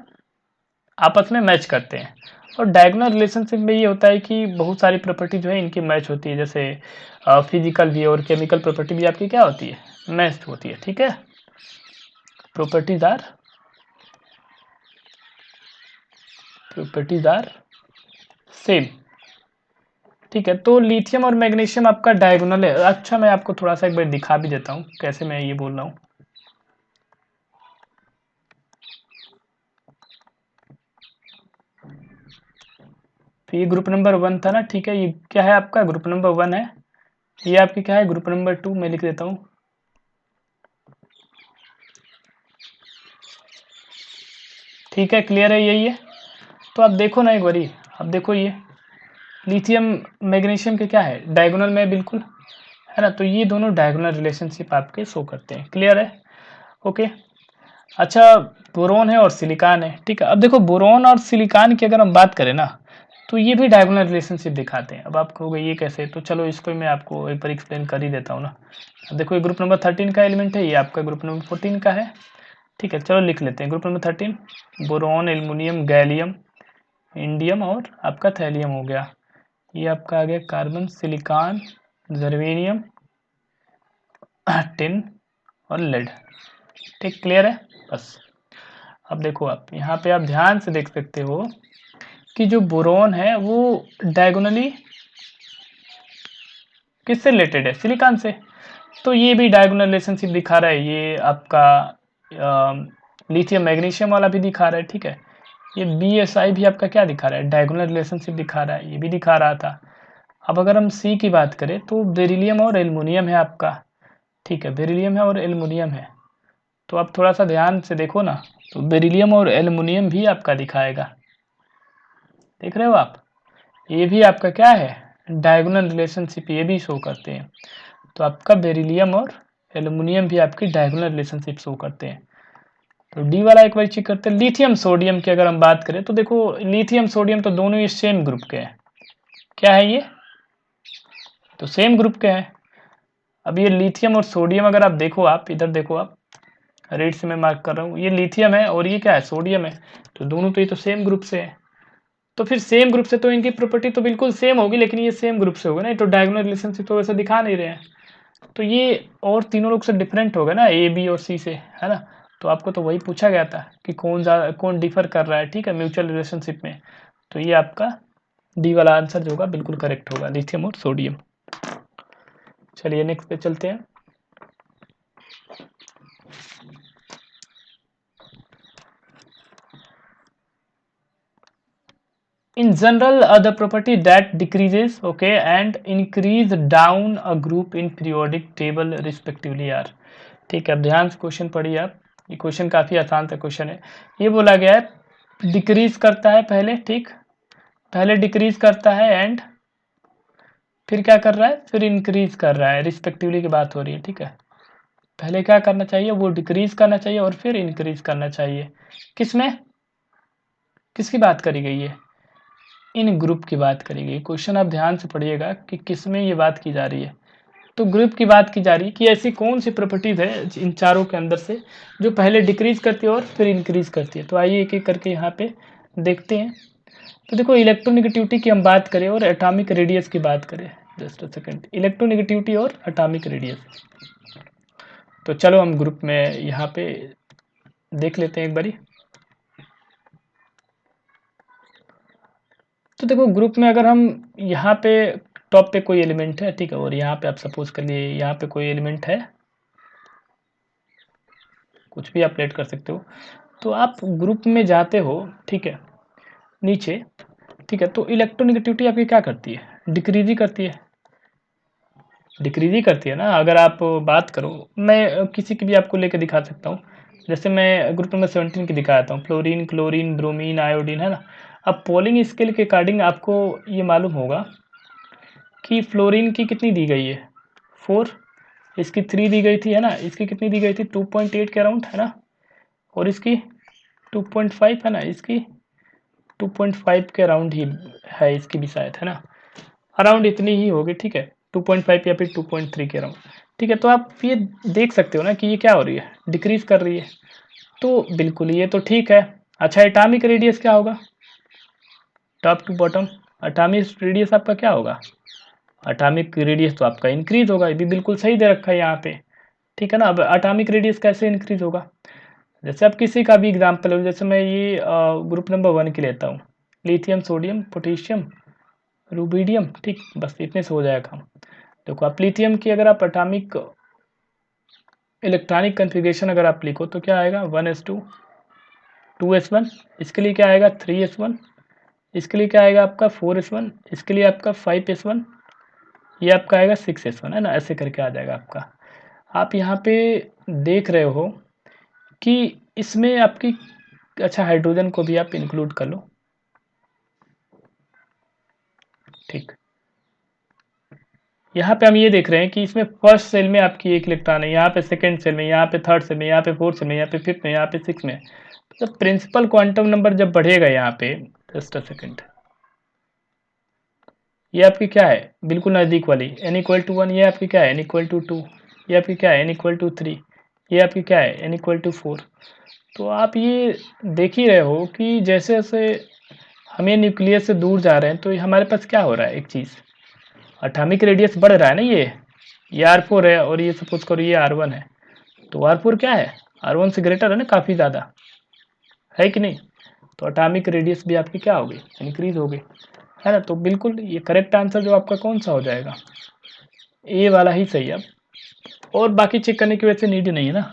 Speaker 1: आपस में मैच करते हैं। और डायगोनल रिलेशनशिप में ये होता है कि बहुत सारी प्रॉपर्टी जो है इनकी मैच होती है, जैसे फिजिकल भी और केमिकल प्रॉपर्टी भी आपकी क्या होती है, मैच होती है, ठीक है। प्रॉपर्टीज आर सेम, ठीक है। तो लिथियम और मैग्नीशियम आपका डायगोनल है। अच्छा, मैं आपको थोड़ा सा एक बार दिखा भी देता हूँ कैसे मैं ये बोल रहा हूँ। तो ये ग्रुप नंबर 1 था ना, ठीक है, ये क्या है आपका ग्रुप नंबर 1 है, ये आपकी क्या है ग्रुप नंबर 2, मैं लिख देता हूँ, ठीक है। क्लियर है, यही है। तो आप देखो ना एक बारी, अब देखो ये लिथियम मैग्नीशियम के क्या है डायगोनल में बिल्कुल, है ना। तो ये दोनों डायगोनल रिलेशनशिप आपके शो करते हैं, क्लियर है, ओके। अच्छा, बोरोन है और सिलिकॉन है, ठीक है। अब देखो बोरोन और सिलिकॉन की अगर हम बात करें ना तो ये भी डायगोनल रिलेशनशिप दिखाते हैं। अब आप कहोगे ये कैसे, तो चलो इसको मैं आपको एक बार एक्सप्लेन कर ही देता हूँ ना। अब देखो ये ग्रुप नंबर 13 का एलिमेंट है, ये आपका ग्रुप नंबर 14 का है, ठीक है। चलो लिख लेते हैं group number 13, boron, aluminium, gallium, indium और आपका थैलियम हो गया। ये आपका आ गया कार्बन, सिलिकॉन, जर्मेनियम, टिन और लेड, ठीक, क्लियर है बस। अब देखो आप यहाँ पे आप ध्यान से देख सकते हो कि जो बोरोन है वो डायगोनली किससे रिलेटेड है, सिलिकॉन से। तो ये भी डायगोनल रिलेशनशिप दिखा रहा है, ये आपका लिथियम मैग्नीशियम वाला भी दिखा रहा है, ठीक है। ये BSI भी आपका क्या दिखा रहा है, डायगोनल रिलेशनशिप दिखा रहा है, ये भी दिखा रहा था। अब अगर हम सी की बात करें तो बेरिलियम और एल्युमिनियम है आपका, ठीक है, बेरिलियम है और एल्युमिनियम है। तो आप थोड़ा सा ध्यान से देखो ना, तो बेरिलियम और एल्युमिनियम भी आपका दिखाएगा, देख रहे हो आप, ये भी आपका क्या है डायगोनल रिलेशनशिप, ये भी शो करते हैं। तो आपका बेरिलियम और एल्युमिनियम भी आपकी डायगोनल रिलेशनशिप शो करते हैं। तो डी वाला एक बार चेक करते हैं। लिथियम सोडियम की अगर हम बात करें तो देखो लिथियम सोडियम तो दोनों ही सेम ग्रुप के हैं, क्या है ये, तो सेम ग्रुप के हैं। अब ये लिथियम और सोडियम अगर आप देखो, आप इधर देखो, आप रेड से मैं मार्क कर रहा हूँ, ये लिथियम है और ये क्या है, सोडियम है। तो दोनों तो ये तो सेम ग्रुप से है, तो फिर सेम ग्रुप से तो इनकी प्रॉपर्टी तो बिल्कुल सेम होगी, लेकिन ये सेम ग्रुप से होगा ना, तो डायगोनल रिलेशनशिप तो वैसे दिखा नहीं रहे हैं। तो ये और तीनों लोग से डिफरेंट होगा ना, ए बी और सी से, है ना। तो आपको तो वही पूछा गया था कि कौन डिफर कर रहा है, ठीक है, म्यूचुअल रिलेशनशिप में। तो ये आपका डी वाला आंसर जो होगा बिल्कुल करेक्ट होगा, लिथियम और सोडियम। चलिए नेक्स्ट पे चलते हैं। In general, the property that decreases, okay, and increase down a group in periodic table respectively are, ठीक है। अब ध्यान से क्वेश्चन पढ़िए आप, ये क्वेश्चन काफ़ी आसान सा क्वेश्चन है। ये बोला गया है डिक्रीज करता है पहले, ठीक, पहले डिक्रीज करता है एंड फिर क्या कर रहा है, फिर इंक्रीज कर रहा है, रिस्पेक्टिवली की बात हो रही है, ठीक है। पहले क्या करना चाहिए, वो डिक्रीज करना चाहिए और फिर इंक्रीज करना चाहिए। किसमें, किसकी बात करी गई है, इन ग्रुप की बात करी गई। क्वेश्चन आप ध्यान से पढ़िएगा कि किसमें ये बात की जा रही है। तो ग्रुप की बात की जा रही है कि ऐसी कौन सी प्रॉपर्टीज है इन चारों के अंदर से जो पहले डिक्रीज करती है और फिर इंक्रीज करती है। तो आइए एक एक करके यहाँ पे देखते हैं। तो देखो, इलेक्ट्रोनेगेटिविटी की हम बात करें और एटॉमिक रेडियस की बात करें, जस्ट अ सेकंड, इलेक्ट्रोनेगेटिविटी और एटॉमिक रेडियस। तो चलो हम ग्रुप में यहाँ पे देख लेते हैं एक बारी। तो देखो, ग्रुप में अगर हम यहाँ पे टॉप पे कोई एलिमेंट है, ठीक है, और यहाँ पे आप सपोज कर लिए यहाँ पे कोई एलिमेंट है, कुछ भी आप लेट कर सकते हो। तो आप ग्रुप में जाते हो, ठीक है, नीचे, ठीक है, तो इलेक्ट्रोनेगेटिविटी आपकी क्या करती है, डिक्रीज ही करती है, डिक्रीज ही करती है ना। अगर आप बात करो, मैं किसी की भी आपको लेके दिखा सकता हूँ, जैसे मैं ग्रुप नंबर 17 की दिखाता हूँ, फ्लोरीन, क्लोरीन, ब्रोमीन, आयोडीन, है ना। अब पोलिंग स्केल के अकॉर्डिंग आपको ये मालूम होगा कि फ्लोरीन की कितनी दी गई है, 4, इसकी 3 दी गई थी, है ना, इसकी कितनी दी गई थी, 2.8 के अराउंड, है ना, और इसकी 2.5, है ना, इसकी 2.5 के अराउंड ही है, इसकी भी शायद, है ना, अराउंड इतनी ही होगी, ठीक है, 2.5 या फिर 2.3 के अराउंड, ठीक है। तो आप ये देख सकते हो ना कि ये क्या हो रही है, डिक्रीज कर रही है। तो बिल्कुल ये तो ठीक है। अच्छा, एटॉमिक रेडियस क्या होगा, top to bottom, atomic radius आपका क्या होगा, एटॉमिक रेडियस तो आपका इंक्रीज होगा, ये भी बिल्कुल सही दे रखा है यहाँ पे, ठीक है ना। अब एटॉमिक रेडियस कैसे इंक्रीज होगा, जैसे आप किसी का भी एग्जांपल हो, जैसे मैं ये ग्रुप नंबर 1 की लेता हूँ, लिथियम, सोडियम, पोटेशियम, रूबिडियम, ठीक, बस इतने से हो जाएगा काम। देखो, आप लिथियम की अगर आप एटॉमिक इलेक्ट्रॉनिक कन्फिग्रेशन अगर आप लिखो तो क्या आएगा, 1s2, 2s1, इसके लिए क्या आएगा 3s1, इसके लिए क्या आएगा आपका 4s1, इसके लिए आपका 5s1, ये आपका आएगा 6s1, है ना, ऐसे करके आ जाएगा आपका। आप यहाँ पे देख रहे हो कि इसमें आपकी, अच्छा, हाइड्रोजन को भी आप इंक्लूड कर लो, ठीक। यहाँ पे हम ये देख रहे हैं कि इसमें फर्स्ट सेल में आपकी 1 इलेक्ट्रॉन है, यहाँ पे सेकंड सेल में, यहाँ पे थर्ड सेल में, यहाँ पे फोर्थ सेल में, यहाँ पे फिफ्थ में, यहाँ पे सिक्स में। तो प्रिंसिपल क्वांटम नंबर जब बढ़ेगा यहाँ पे, जस्ट अ सेकंड, ये आपकी क्या है, बिल्कुल नज़दीक वाली n=1, ये आपकी क्या है n=2, ये आपकी क्या है n=3, ये आपकी क्या है n=4। तो आप ये देख ही रहे हो कि जैसे जैसे हम ये न्यूक्लियस से दूर जा रहे हैं तो हमारे पास क्या हो रहा है, एक चीज़, एटॉमिक रेडियस बढ़ रहा है ना, ये R4 है और ये सपोज करो ये R1 है, तो R4 क्या है, R1 से ग्रेटर है ना, काफ़ी ज़्यादा, है कि नहीं। तो एटॉमिक रेडियस भी आपकी क्या होगी, इंक्रीज होगी, है ना। तो बिल्कुल ये करेक्ट आंसर जो आपका कौन सा हो जाएगा, ए वाला ही सही है। अब और बाकी चेक करने की वजह से नीड नहीं है ना,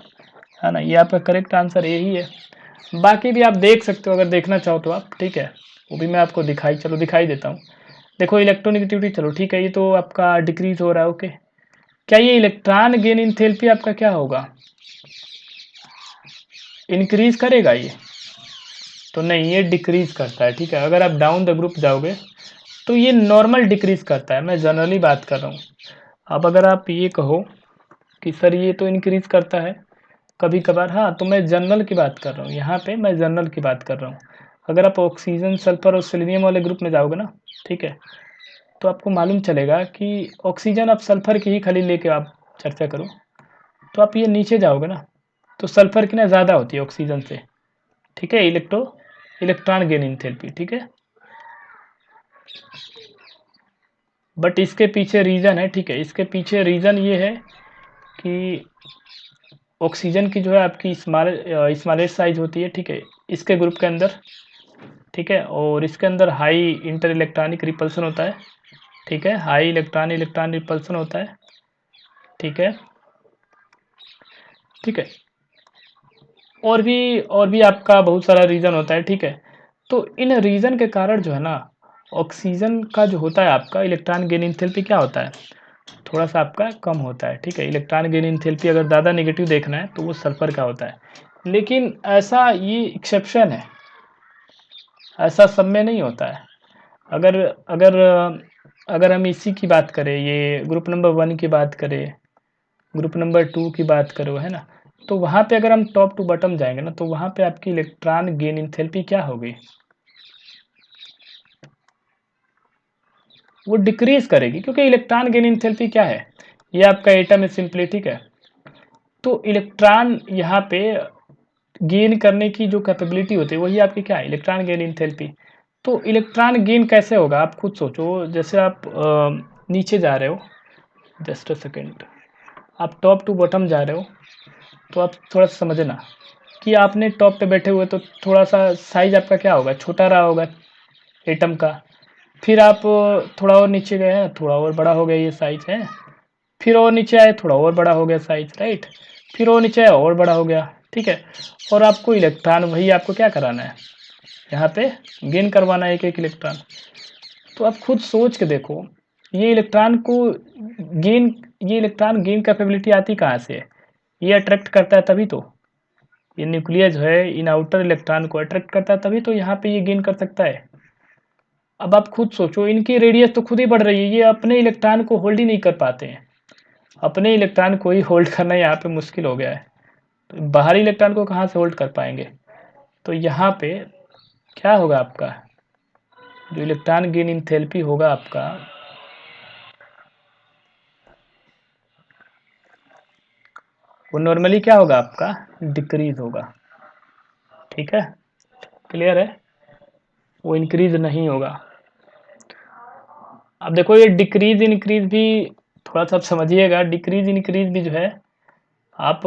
Speaker 1: है ना, ये आपका करेक्ट आंसर ए ही है। बाकी भी आप देख सकते हो अगर देखना चाहो तो आप, ठीक है, वो भी मैं आपको दिखाई देता हूँ। देखो, इलेक्ट्रोनेगेटिविटी, चलो ठीक है, ये तो आपका डिक्रीज हो रहा है, ओके। क्या ये इलेक्ट्रॉन गेन इंथैल्पी आपका क्या होगा, इंक्रीज करेगा ये, तो नहीं, ये डिक्रीज करता है, ठीक है। अगर आप डाउन द ग्रुप जाओगे तो ये नॉर्मल डिक्रीज करता है, मैं जनरली बात कर रहा हूँ। अब अगर आप ये कहो कि सर ये तो इंक्रीज करता है कभी कभार, हाँ, तो मैं जनरल की बात कर रहा हूँ, यहाँ पे मैं जनरल की बात कर रहा हूँ। अगर आप ऑक्सीजन, सल्फर और सेलेनियम वाले ग्रुप में जाओगे ना, ठीक है, तो आपको मालूम चलेगा कि ऑक्सीजन, अब सल्फर की ही खाली लेके आप चर्चा करो तो आप ये नीचे जाओगे ना, तो सल्फर की ना ज़्यादा होती है ऑक्सीजन से, ठीक है, इलेक्ट्रॉन गेन एंथैल्पी, ठीक है। बट इसके पीछे रीज़न है, ठीक है, इसके पीछे रीज़न ये है कि ऑक्सीजन की जो है आपकी स्मॉलेस्ट साइज होती है, ठीक है, इसके ग्रुप के अंदर, ठीक है, और इसके अंदर हाई इंटर इलेक्ट्रॉनिक रिपल्सन होता है, ठीक है, हाई इलेक्ट्रॉन रिपल्सन होता है, ठीक है, ठीक है, और भी आपका बहुत सारा रीज़न होता है, ठीक है। तो इन रीज़न के कारण जो है ना, ऑक्सीजन का जो होता है आपका इलेक्ट्रॉन गेन एंथैल्पी क्या होता है, थोड़ा सा आपका कम होता है, ठीक है। इलेक्ट्रॉन गेन एंथैल्पी अगर ज़्यादा नेगेटिव देखना है तो वो सल्फर का होता है, लेकिन ऐसा ये एक्सेप्शन है, ऐसा सब में नहीं होता है। अगर अगर अगर हम इसी की बात करें, ये ग्रुप नंबर 1 की बात करें, ग्रुप नंबर 2 की बात करो, है ना, तो वहाँ पे अगर हम टॉप टू बॉटम जाएंगे ना, तो वहाँ पे आपकी इलेक्ट्रॉन गेन एंथैल्पी क्या होगी, वो डिक्रीज करेगी, क्योंकि इलेक्ट्रॉन गेन एंथैल्पी क्या है, ये आपका एटम है सिंपली, ठीक है। तो इलेक्ट्रॉन यहाँ पे गेन करने की जो कैपेबिलिटी होती है वही आपकी क्या है, इलेक्ट्रॉन गेन एंथैल्पी। तो इलेक्ट्रॉन गेन कैसे होगा, आप खुद सोचो, जैसे आप नीचे जा रहे हो, जस्ट अ सेकेंड, आप टॉप टू बॉटम जा रहे हो, तो आप थोड़ा सा समझना कि आपने टॉप पे बैठे हुए तो थोड़ा सा साइज आपका क्या होगा, छोटा रहा होगा एटम का। फिर आप थोड़ा और नीचे गए हैं, थोड़ा और बड़ा हो गया ये साइज है, फिर और नीचे आए, थोड़ा और बड़ा हो गया साइज, राइट, फिर और नीचे आए और बड़ा हो गया, ठीक है। और आपको इलेक्ट्रॉन वही आपको क्या कराना है, यहाँ पे गेन करवाना है एक एक इलेक्ट्रॉन। तो आप खुद सोच के देखो, ये इलेक्ट्रॉन को गेन ये इलेक्ट्रॉन गेन कैपेबिलिटी आती कहाँ से है, ये अट्रैक्ट करता है तभी तो, ये न्यूक्लियस जो है इन आउटर इलेक्ट्रॉन को अट्रैक्ट करता है तभी तो यहाँ पे ये गेन कर सकता है। अब आप खुद सोचो, इनकी रेडियस तो खुद ही बढ़ रही है, ये अपने इलेक्ट्रॉन को होल्ड ही नहीं कर पाते हैं, अपने इलेक्ट्रॉन को ही होल्ड करना यहाँ पे मुश्किल हो गया है, तो बाहरी इलेक्ट्रॉन को कहाँ से होल्ड कर पाएंगे। तो यहाँ पे क्या होगा आपका, जो इलेक्ट्रॉन गेन एंथैल्पी होगा आपका, वो नॉर्मली क्या होगा आपका, डिक्रीज होगा, ठीक है, क्लियर है, वो इंक्रीज नहीं होगा। अब देखो ये डिक्रीज इंक्रीज भी थोड़ा सा आप समझिएगा, डिक्रीज इंक्रीज भी जो है, आप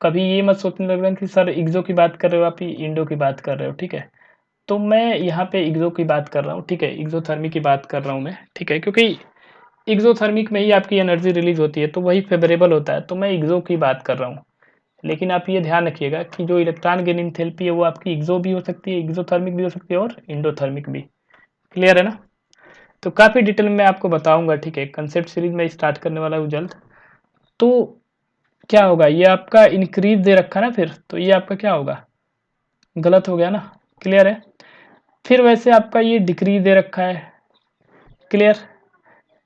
Speaker 1: कभी ये मत सोचने लगना कि सर इग्जो की बात कर रहे हो आप, ही इंडो की बात कर रहे हो, ठीक है। तो मैं यहाँ पे इग्जो की बात कर रहा हूँ, ठीक है, इग्जोथर्मी की बात कर रहा हूँ मैं, ठीक है, क्योंकि इग्जोथर्मिक में ही आपकी एनर्जी रिलीज होती है तो वही फेवरेबल होता है, तो मैं इग्जो की बात कर रहा हूँ। लेकिन आप ये ध्यान रखिएगा कि जो इलेक्ट्रॉन गेन एंथैल्पी है वो आपकी इग्जो भी हो सकती है, इग्जोथर्मिक भी हो सकती है और इंडोथर्मिक भी, क्लियर है ना। तो काफ़ी डिटेल में आपको बताऊंगा, ठीक है, कंसेप्ट सीरीज में स्टार्ट करने वाला हूँ जल्द। तो क्या होगा, ये आपका इंक्रीज दे रखा ना, फिर तो ये आपका क्या होगा, गलत हो गया ना, क्लियर है। फिर वैसे आपका ये डिक्रीज दे रखा है, क्लियर,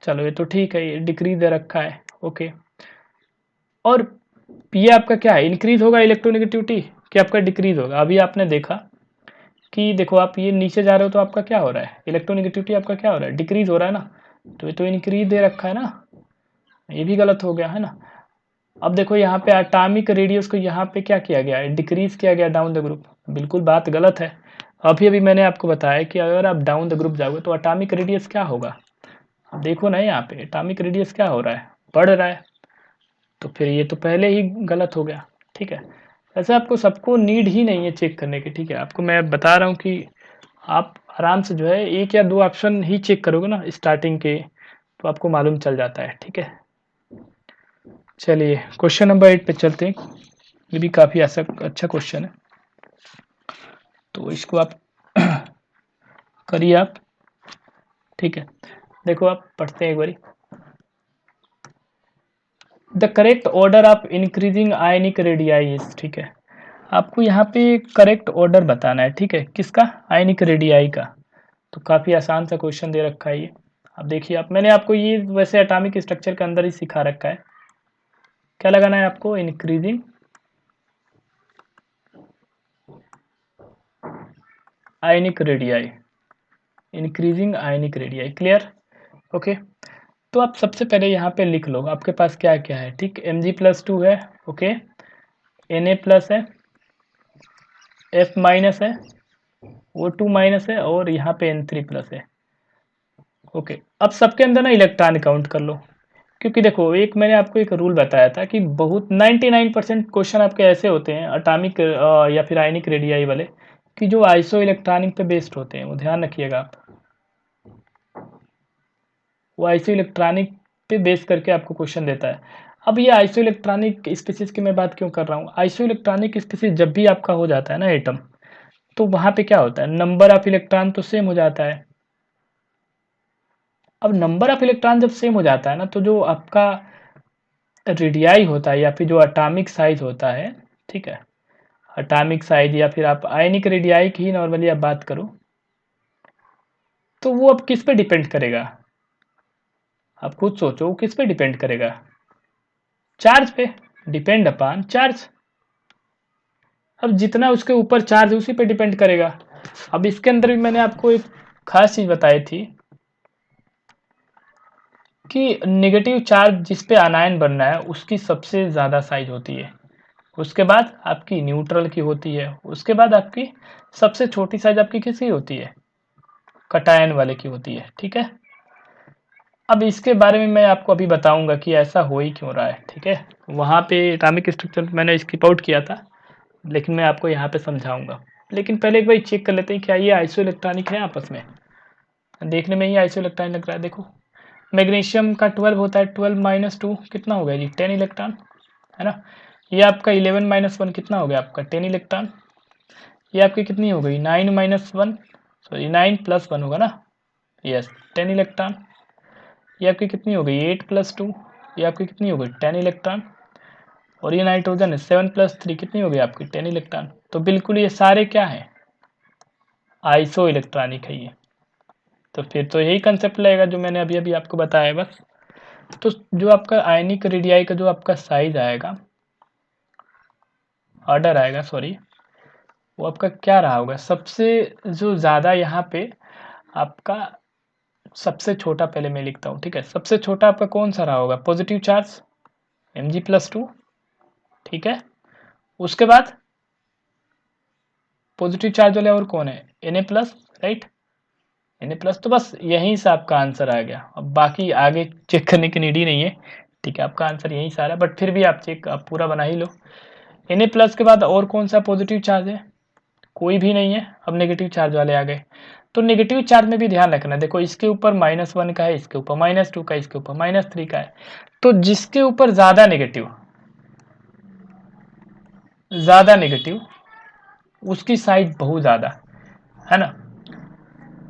Speaker 1: चलो ये तो ठीक है, ये डिक्रीज दे रखा है, ओके। और ये आपका क्या है, इंक्रीज होगा इलेक्ट्रोनेगेटिविटी कि आपका डिक्रीज होगा, अभी आपने देखा कि देखो आप ये नीचे जा रहे हो तो आपका क्या हो रहा है, इलेक्ट्रोनेगेटिविटी आपका क्या हो रहा है, डिक्रीज हो रहा है ना, तो ये तो इंक्रीज दे रखा है ना, ये भी गलत हो गया है ना। अब देखो यहाँ पे एटॉमिक रेडियस को यहाँ पे क्या किया गया है, डिक्रीज किया गया डाउन द ग्रुप, बिल्कुल बात गलत है। अभी अभी मैंने आपको बताया कि अगर आप डाउन द ग्रुप जाओगे तो एटॉमिक रेडियस क्या होगा, अब देखो ना यहाँ पे एटॉमिक रेडियस क्या हो रहा है, बढ़ रहा है, तो फिर ये तो पहले ही गलत हो गया, ठीक है। ऐसे आपको सबको नीड ही नहीं है चेक करने की, ठीक है, आपको मैं बता रहा हूँ कि आप आराम से जो है एक या दो ऑप्शन ही चेक करोगे ना स्टार्टिंग के, तो आपको मालूम चल जाता है, ठीक है। चलिए क्वेश्चन नंबर 8 पे चलते हैं, ये भी काफ़ी अच्छा क्वेश्चन है, तो इसको आप करिए आप, ठीक है। देखो आप पढ़ते हैं एक बारी, the correct order of increasing ionic radii is, ठीक है, आपको यहाँ पे करेक्ट ऑर्डर बताना है, ठीक है, किसका, आयनिक रेडियाई का। तो काफ़ी आसान सा क्वेश्चन दे रखा है ये, अब देखिए आप, मैंने आपको ये वैसे एटॉमिक स्ट्रक्चर के अंदर ही सिखा रखा है, क्या लगाना है आपको, increasing ionic radii, increasing ionic radii, clear. Okay, तो आप सबसे पहले यहाँ पे लिख लो आपके पास क्या क्या है, ठीक। Mg+2 है, ओके, Na+ है, F- है, O2- है और यहाँ पे N3+ है। ओके, अब सबके अंदर ना इलेक्ट्रॉन काउंट कर लो, क्योंकि देखो एक मैंने आपको एक रूल बताया था कि बहुत 99% क्वेश्चन आपके ऐसे होते हैं अटामिक या फिर आयनिक रेडियाई वाले कि जो आइसो इलेक्ट्रॉनिक पे बेस्ड होते हैं, वो ध्यान रखिएगा आप। वो आइसो इलेक्ट्रॉनिक पे बेस करके आपको क्वेश्चन देता है। अब ये आइसो इलेक्ट्रॉनिक स्पीसीज की मैं बात क्यों कर रहा हूँ, आइसो इलेक्ट्रॉनिक स्पीसीज जब भी आपका हो जाता है ना एटम, तो वहां पे क्या होता है, नंबर ऑफ इलेक्ट्रॉन तो सेम हो जाता है। अब नंबर ऑफ इलेक्ट्रॉन जब सेम हो जाता है ना, तो जो आपका रेडियाई होता है या फिर जो अटामिक साइज होता है, ठीक है, अटामिक साइज या फिर आप आयनिक रेडियाई की ही नॉर्मली आप बात करो, तो वो अब किस पे डिपेंड करेगा, आप खुद सोचो वो किस पे डिपेंड करेगा, चार्ज पे, डिपेंड अपॉन चार्ज। अब जितना उसके ऊपर चार्ज उसी पे डिपेंड करेगा। अब इसके अंदर भी मैंने आपको एक खास चीज बताई थी कि नेगेटिव चार्ज जिस पे आनायन बनना है उसकी सबसे ज़्यादा साइज होती है, उसके बाद आपकी न्यूट्रल की होती है, उसके बाद आपकी सबसे छोटी साइज आपकी किसकी होती है, कटायन वाले की होती है, ठीक है। अब इसके बारे में मैं आपको अभी बताऊंगा कि ऐसा हो ही क्यों रहा है, ठीक है। वहाँ पे एटॉमिक स्ट्रक्चर मैंने स्किप आउट किया था, लेकिन मैं आपको यहाँ पे समझाऊंगा। लेकिन पहले एक बार चेक कर लेते हैं क्या ये आइसो इलेक्ट्रॉनिक है आपस में, देखने में ही आइसो इलेक्ट्रॉनिक लग रहा है। देखो मैग्नीशियम का 12 होता है, 12-2 कितना हो गया जी, 10 इलेक्ट्रॉन, है ना। ये आपका 11-1 कितना हो गया आपका, 10 इलेक्ट्रॉन। ये आपकी कितनी हो गई, 9-1, सॉरी 9+1 होगा ना, यस 10 इलेक्ट्रॉन। ये आपकी कितनी हो गई, 8+2, ये आपकी कितनी हो गई, 10 इलेक्ट्रॉन। और ये नाइट्रोजन है 7+3 कितनी हो गई आपकी, 10 इलेक्ट्रॉन। तो बिल्कुल ये सारे क्या है, आइसो इलेक्ट्रॉनिक है ये। तो फिर तो यही कंसेप्ट लगेगा जो मैंने अभी अभी आपको बताया है बस। तो जो आपका आयनिक रेडियाई का जो आपका साइज आएगा, ऑर्डर आएगा सॉरी, वो आपका क्या रहा होगा, सबसे जो ज़्यादा यहाँ पे आपका सबसे छोटा, पहले मैं लिखता हूँ, ठीक है। सबसे छोटा आपका कौन सा रहा होगा, पॉजिटिव चार्ज Mg+2, ठीक है। उसके बाद पॉजिटिव चार्ज वाले और कौन है, Na+, राइट, Na+। तो बस यहीं से आपका आंसर आ गया, अब बाकी आगे चेक करने की नीड ही नहीं है, ठीक है। आपका आंसर यहीं से आ रहा है, बट फिर भी आप चेक आप पूरा बना ही लो। Na+ के बाद और कौन सा पॉजिटिव चार्ज है, कोई भी नहीं है। अब नेगेटिव चार्ज वाले आ गए, तो नेगेटिव चार्ज में भी ध्यान रखना, देखो इसके ऊपर -1 का है, इसके ऊपर -2 का, इसके ऊपर -3 का है। तो जिसके ऊपर ज्यादा नेगेटिव उसकी साइज बहुत ज्यादा, है ना।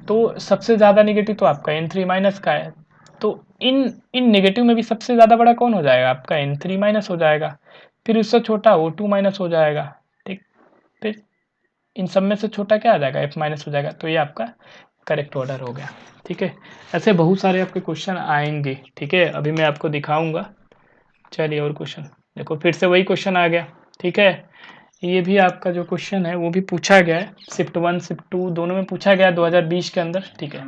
Speaker 1: तो सबसे ज्यादा नेगेटिव तो आपका N3- का है। तो इन इन नेगेटिव में भी सबसे ज्यादा बड़ा कौन हो जाएगा, आपका N3- हो जाएगा। फिर उससे छोटा O2- हो जाएगा, ठीक। फिर इन सब में से छोटा क्या आ जाएगा, F- हो जाएगा। तो ये आपका करेक्ट ऑर्डर हो गया, ठीक है। ऐसे बहुत सारे आपके क्वेश्चन आएंगे, ठीक है, अभी मैं आपको दिखाऊंगा। चलिए और क्वेश्चन देखो, फिर से वही क्वेश्चन आ गया, ठीक है। ये भी आपका जो क्वेश्चन है वो भी पूछा गया है, शिफ्ट 1 शिफ्ट 2 दोनों में पूछा गया 2020 के अंदर, ठीक है।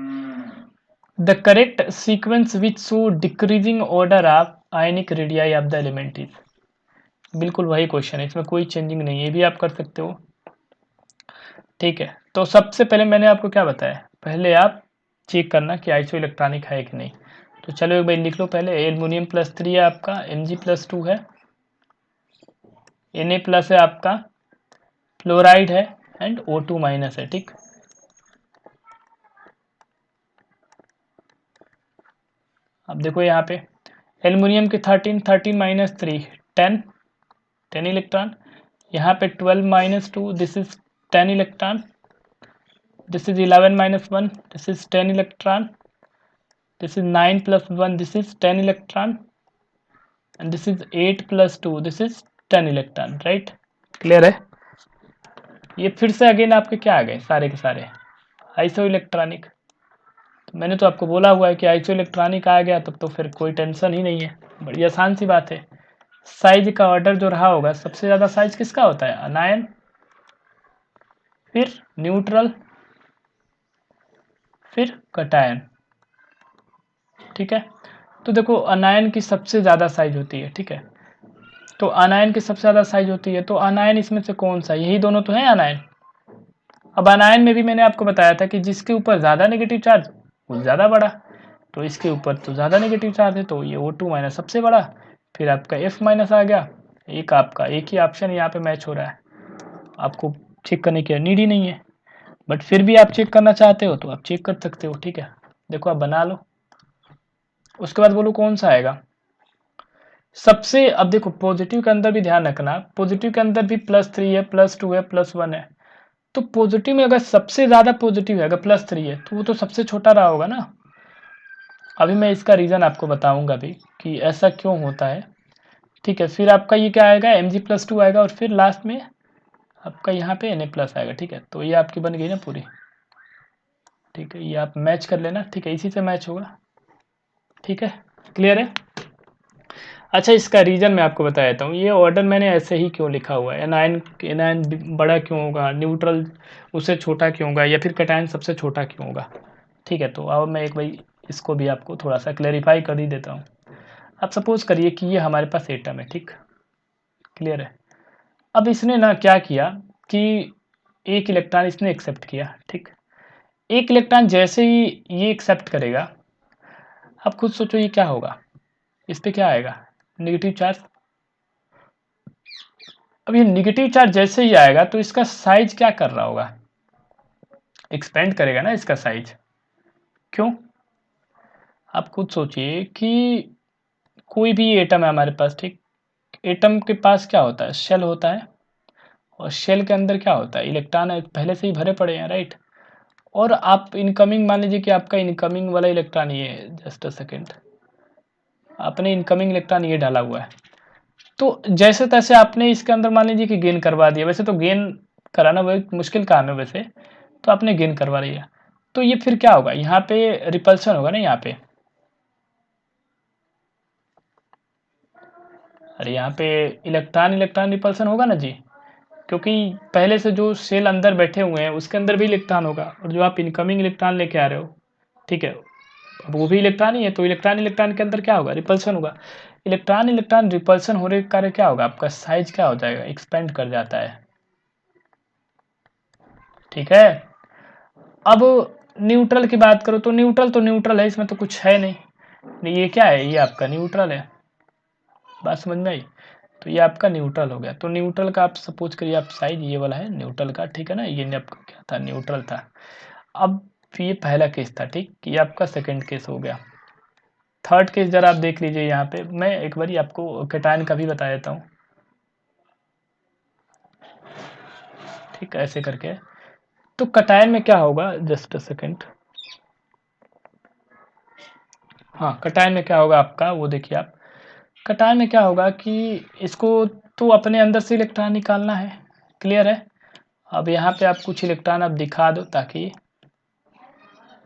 Speaker 1: The correct sequence which show decreasing order of ionic radii of the element is, बिल्कुल वही क्वेश्चन है, इसमें कोई चेंजिंग नहीं है, ये भी आप कर सकते हो, ठीक है। तो सबसे पहले मैंने आपको क्या बताया, पहले आप चेक करना कि आइसो इलेक्ट्रॉनिक है कि नहीं। तो चलो एक बार लिख लो, पहले एल्युमिनियम+3 है आपका, Mg+2 है, Na+ है आपका, फ्लोराइड है, एंड O2- है, ठीक। अब देखो यहाँ पे एल्युमिनियम के 13 10 10 इलेक्ट्रॉन, यहाँ पे 12-2 this is 10 electron, this is 11-1 this is 10 electron, this is 9+1 this is 10 electron, and this is 8+2 this is 10 electron, right, clear है। ये फिर से अगेन आपके क्या आ गए, सारे के सारे आइसो इलेक्ट्रॉनिक। तो मैंने तो आपको बोला हुआ है कि आइसो इलेक्ट्रॉनिक आ गया तब तो फिर कोई टेंशन ही नहीं है, बड़ी आसान सी बात है। साइज का ऑर्डर जो रहा होगा, सबसे ज्यादा साइज किसका होता है, अनायन, फिर न्यूट्रल, फिर कटायन, ठीक है। तो देखो अनायन की सबसे ज़्यादा साइज होती है, ठीक है। तो अनायन की सबसे ज़्यादा साइज होती है, तो अनायन इसमें से कौन सा, यही दोनों तो हैं अनायन। अब अनायन में भी मैंने आपको बताया था कि जिसके ऊपर ज़्यादा नेगेटिव चार्ज वो ज़्यादा बड़ा, तो इसके ऊपर तो ज़्यादा नेगेटिव चार्ज है, तो ये O2 माइनस सबसे बड़ा, फिर आपका F माइनस आ गया। एक आपका एक ही ऑप्शन यहाँ पे मैच हो रहा है, आपको चेक करने की नीड ही नहीं है, बट फिर भी आप चेक करना चाहते हो तो आप चेक कर सकते हो, ठीक है। देखो आप बना लो, उसके बाद बोलो कौन सा आएगा सबसे। अब देखो पॉजिटिव के अंदर भी ध्यान रखना, पॉजिटिव के अंदर भी +3 है, +2 है, +1 है। तो पॉजिटिव में अगर सबसे ज़्यादा पॉजिटिव है, अगर +3 है, तो वो तो सबसे छोटा रहा होगा ना। अभी मैं इसका रीज़न आपको बताऊंगा भी कि ऐसा क्यों होता है, ठीक है। फिर आपका ये क्या आएगा, Mg+2 आएगा, और फिर लास्ट में आपका यहाँ पे Na+ आएगा, ठीक है। तो ये आपकी बन गई ना पूरी, ठीक है। ये आप मैच कर लेना, ठीक है, इसी से मैच होगा, ठीक है। क्लियर है। अच्छा, इसका रीज़न मैं आपको बता देता हूँ। ये ऑर्डर मैंने ऐसे ही क्यों लिखा हुआ है, एनायन बड़ा क्यों होगा, न्यूट्रल उससे छोटा क्यों होगा, या फिर कैटायन सबसे छोटा क्यों होगा, ठीक है। तो अब मैं एक भाई इसको भी आपको थोड़ा सा क्लैरिफाई कर ही देता हूँ। अब सपोज करिए कि ये हमारे पास एटम है, ठीक, क्लियर है। अब इसने ना क्या किया कि एक इलेक्ट्रॉन इसने एक्सेप्ट किया, ठीक। एक इलेक्ट्रॉन जैसे ही ये एक्सेप्ट करेगा, आप खुद सोचो ये क्या होगा, इस पे क्या आएगा, नेगेटिव चार्ज। अब ये नेगेटिव चार्ज जैसे ही आएगा तो इसका साइज क्या कर रहा होगा, एक्सपेंड करेगा ना इसका साइज। क्यों, आप खुद सोचिए कि कोई भी एटम है हमारे पास, ठीक। एटम के पास क्या होता है, शेल होता है, और शेल के अंदर क्या होता है, इलेक्ट्रॉन पहले से ही भरे पड़े हैं, राइट। और आप इनकमिंग, मान लीजिए कि आपका इनकमिंग वाला इलेक्ट्रॉन ये है, जस्ट अ सेकेंड, आपने इनकमिंग इलेक्ट्रॉन ये डाला हुआ है, तो जैसे तैसे आपने इसके अंदर मान लीजिए कि गेन करवा दिया। वैसे तो गेन कराना बहुत मुश्किल काम है वैसे, तो आपने गेन करवा लिया, तो ये फिर क्या होगा, यहाँ पे रिपल्सन होगा ना, यहाँ पे, अरे यहाँ पे इलेक्ट्रॉन इलेक्ट्रॉन रिपल्सन होगा ना जी, क्योंकि पहले से जो सेल अंदर बैठे हुए हैं उसके अंदर भी इलेक्ट्रॉन होगा, और जो आप इनकमिंग इलेक्ट्रॉन लेके आ रहे हो, ठीक है, अब वो भी इलेक्ट्रॉन ही है, तो इलेक्ट्रॉन इलेक्ट्रॉन के अंदर क्या होगा, रिपल्सन होगा। इलेक्ट्रॉन इलेक्ट्रॉन रिपल्सन होने के कारण क्या होगा, आपका साइज क्या हो जाएगा, एक्सपेंड कर जाता है, ठीक है। अब न्यूट्रल की बात करो तो न्यूट्रल है, इसमें तो कुछ है नहीं, ये क्या है, ये आपका न्यूट्रल है, बात समझ में आई। तो ये आपका न्यूट्रल हो गया। तो न्यूट्रल का आप सपोज करिए, आप साइज ये वाला है न्यूट्रल का, ठीक है ना, ये आपका क्या था, न्यूट्रल था। अब ये पहला केस था, ठीक, ये आपका सेकंड केस हो गया। थर्ड केस जरा आप देख लीजिए, यहाँ पे मैं एक बार आपको कैटायन का भी बता देता हूँ, ठीक, ऐसे करके। तो कैटायन में क्या होगा, जस्ट अ सेकेंड, हाँ, कैटायन में क्या होगा आपका, वो देखिए आप, कैटायन में क्या होगा कि इसको तो अपने अंदर से इलेक्ट्रॉन निकालना है, क्लियर है। अब यहाँ पे आप कुछ इलेक्ट्रॉन आप दिखा दो, ताकि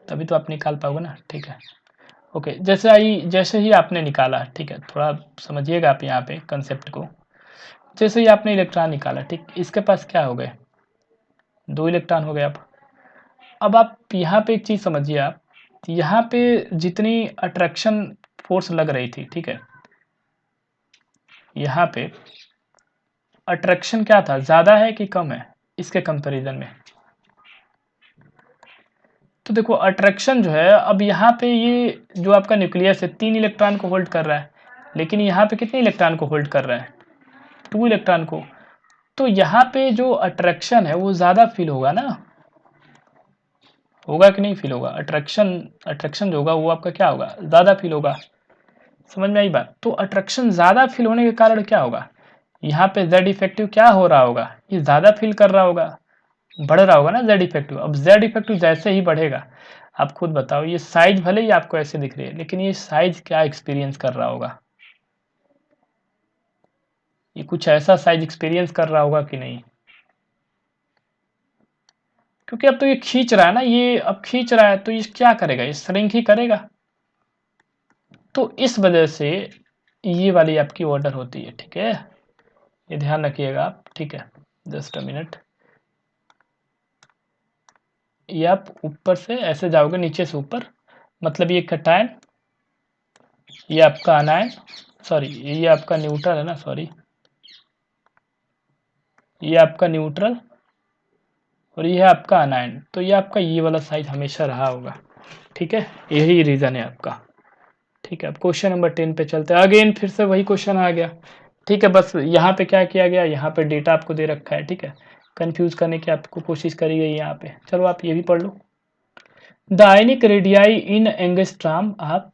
Speaker 1: तभी तो आप निकाल पाओगे ना, ठीक है। ओके, जैसे ही आपने निकाला, ठीक है, थोड़ा समझिएगा आप यहाँ पे कंसेप्ट को। जैसे ही आपने इलेक्ट्रॉन निकाला, ठीक, इसके पास क्या हो गए, 2 इलेक्ट्रॉन हो गए। अब आप यहाँ पे एक चीज़ समझिए, आप यहाँ पे जितनी अट्रैक्शन फोर्स लग रही थी, ठीक है, यहाँ पे अट्रैक्शन क्या था, ज़्यादा है कि कम है इसके कंपैरिजन में। तो देखो अट्रैक्शन जो है, अब यहाँ पे ये जो आपका न्यूक्लियस है 3 इलेक्ट्रॉन को होल्ड कर रहा है, लेकिन यहाँ पे कितने इलेक्ट्रॉन को होल्ड कर रहा है, 2 इलेक्ट्रॉन को। तो यहाँ पे जो अट्रैक्शन है वो ज़्यादा फील होगा ना, होगा कि नहीं फील होगा, अट्रैक्शन अट्रैक्शन जो होगा वो आपका क्या होगा, ज़्यादा फील होगा। समझ में आई बात। तो अट्रैक्शन ज़्यादा फील होने के कारण क्या होगा, यहाँ पे जेड इफेक्टिव क्या हो रहा होगा, ये ज़्यादा फील कर रहा होगा, बढ़ रहा होगा ना जेड इफेक्टिव। अब जेड इफेक्टिव जैसे ही बढ़ेगा, आप खुद बताओ, ये साइज भले ही आपको ऐसे दिख रही है, लेकिन ये साइज क्या एक्सपीरियंस कर रहा होगा, ये कुछ ऐसा साइज एक्सपीरियंस कर रहा होगा कि नहीं, क्योंकि अब तो ये खींच रहा है ना, ये अब खींच रहा है, तो ये क्या करेगा, ये श्रिंक ही करेगा। तो इस वजह से ये वाली आपकी ऑर्डर होती है, ठीक है, ये ध्यान रखिएगा आप, ठीक है। जस्ट अ मिनट, ये आप ऊपर से ऐसे जाओगे, नीचे से ऊपर, मतलब ये कैटायन, ये आपका अनायन, सॉरी ये आपका न्यूट्रल है ना, सॉरी ये आपका न्यूट्रल और ये है आपका अनायन, तो ये आपका ये वाला साइड हमेशा रहा होगा, ठीक है, यही रीज़न है आपका। ठीक है, अब क्वेश्चन नंबर 10 पे चलते हैं। अगेन फिर से वही क्वेश्चन आ गया, ठीक है, बस यहाँ पे क्या किया गया, यहाँ पे डेटा आपको दे रखा है, ठीक है, कंफ्यूज करने की आपको कोशिश करी गई यहाँ पे। चलो आप ये भी पढ़ लो। The ionic radii in angstrom of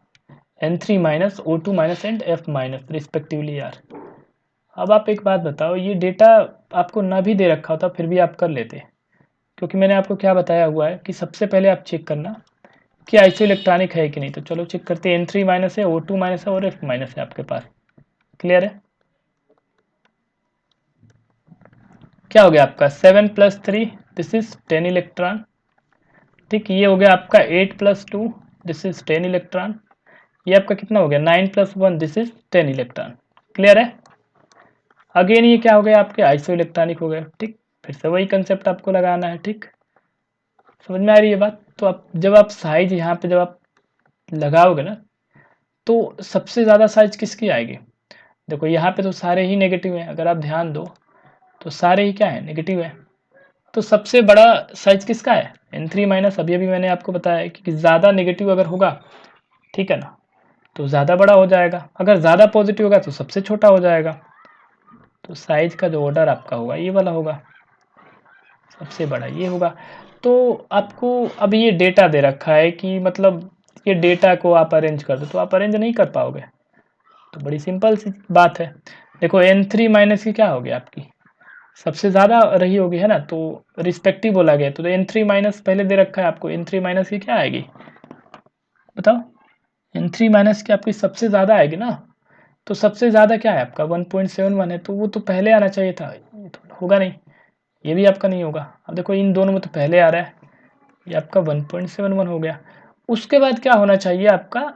Speaker 1: N3 minus O2 minus and F minus respectively are. अब आप एक बात बताओ, ये डेटा आपको ना भी दे रखा होता फिर भी आप कर लेते, क्योंकि मैंने आपको क्या बताया हुआ है कि सबसे पहले आप चेक करना कि आइसो इलेक्ट्रॉनिक है कि नहीं। तो चलो चेक करते हैं, N3 माइनस है, O2 माइनस है और F माइनस है आपके पास। क्लियर है, क्या हो गया आपका 7 प्लस 3 दिस इज 10 इलेक्ट्रॉन, ठीक, ये हो गया आपका 8 प्लस 2 दिस इज 10 इलेक्ट्रॉन, ये आपका कितना हो गया 9 plus 1 this is 10 electron. Clear है, अगेन ये क्या हो गया आपके आइसो इलेक्ट्रॉनिक हो गए, ठीक, फिर से वही कंसेप्ट आपको लगाना है, ठीक, समझ में आ रही है बात। तो आप जब आप साइज यहाँ पे जब आप लगाओगे ना, तो सबसे ज़्यादा साइज किसकी आएगी, देखो यहाँ पे तो सारे ही नेगेटिव हैं, अगर आप ध्यान दो तो सारे ही क्या है, नेगेटिव है, तो सबसे बड़ा साइज किसका है, N3 माइनस। अभी अभी मैंने आपको बताया है कि ज़्यादा नेगेटिव अगर होगा, ठीक है ना, तो ज़्यादा बड़ा हो जाएगा, अगर ज़्यादा पॉजिटिव होगा तो सबसे छोटा हो जाएगा, तो साइज का जो ऑर्डर आपका होगा ये वाला होगा, सबसे बड़ा ये होगा। तो आपको अब ये डेटा दे रखा है कि मतलब ये डेटा को आप अरेंज कर दो, तो आप अरेंज नहीं कर पाओगे, तो बड़ी सिंपल सी बात है। देखो N3 माइनस की क्या होगी आपकी, सबसे ज़्यादा रही होगी है ना, तो रिस्पेक्टिव बोला गया, तो N3 माइनस पहले दे रखा है आपको, N3 माइनस की क्या आएगी बताओ, N3 माइनस की आपकी सबसे ज़्यादा आएगी ना, तो सबसे ज़्यादा क्या है आपका 1.71 है, तो वो तो पहले आना चाहिए था, ये तो होगा नहीं, ये भी आपका नहीं होगा। अब देखो इन दोनों में तो पहले आ रहा है, ये आपका 1.71 हो गया, उसके बाद क्या होना चाहिए आपका,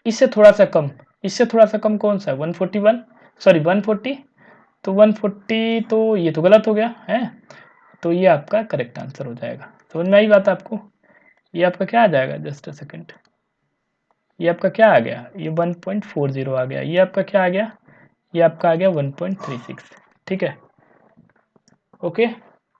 Speaker 1: इससे थोड़ा सा कम, इससे थोड़ा सा कम कौन सा है 141, सॉरी 140, तो 140 तो ये तो गलत हो गया है, तो ये आपका करेक्ट आंसर हो जाएगा। समझ में आई बात आपको, ये आपका क्या आ जाएगा, जस्ट अ सेकेंड, ये आपका क्या आ गया, ये 1.40 आ गया, ये आपका क्या आ गया, ये आपका आ गया 1.36, ठीक है, ओके।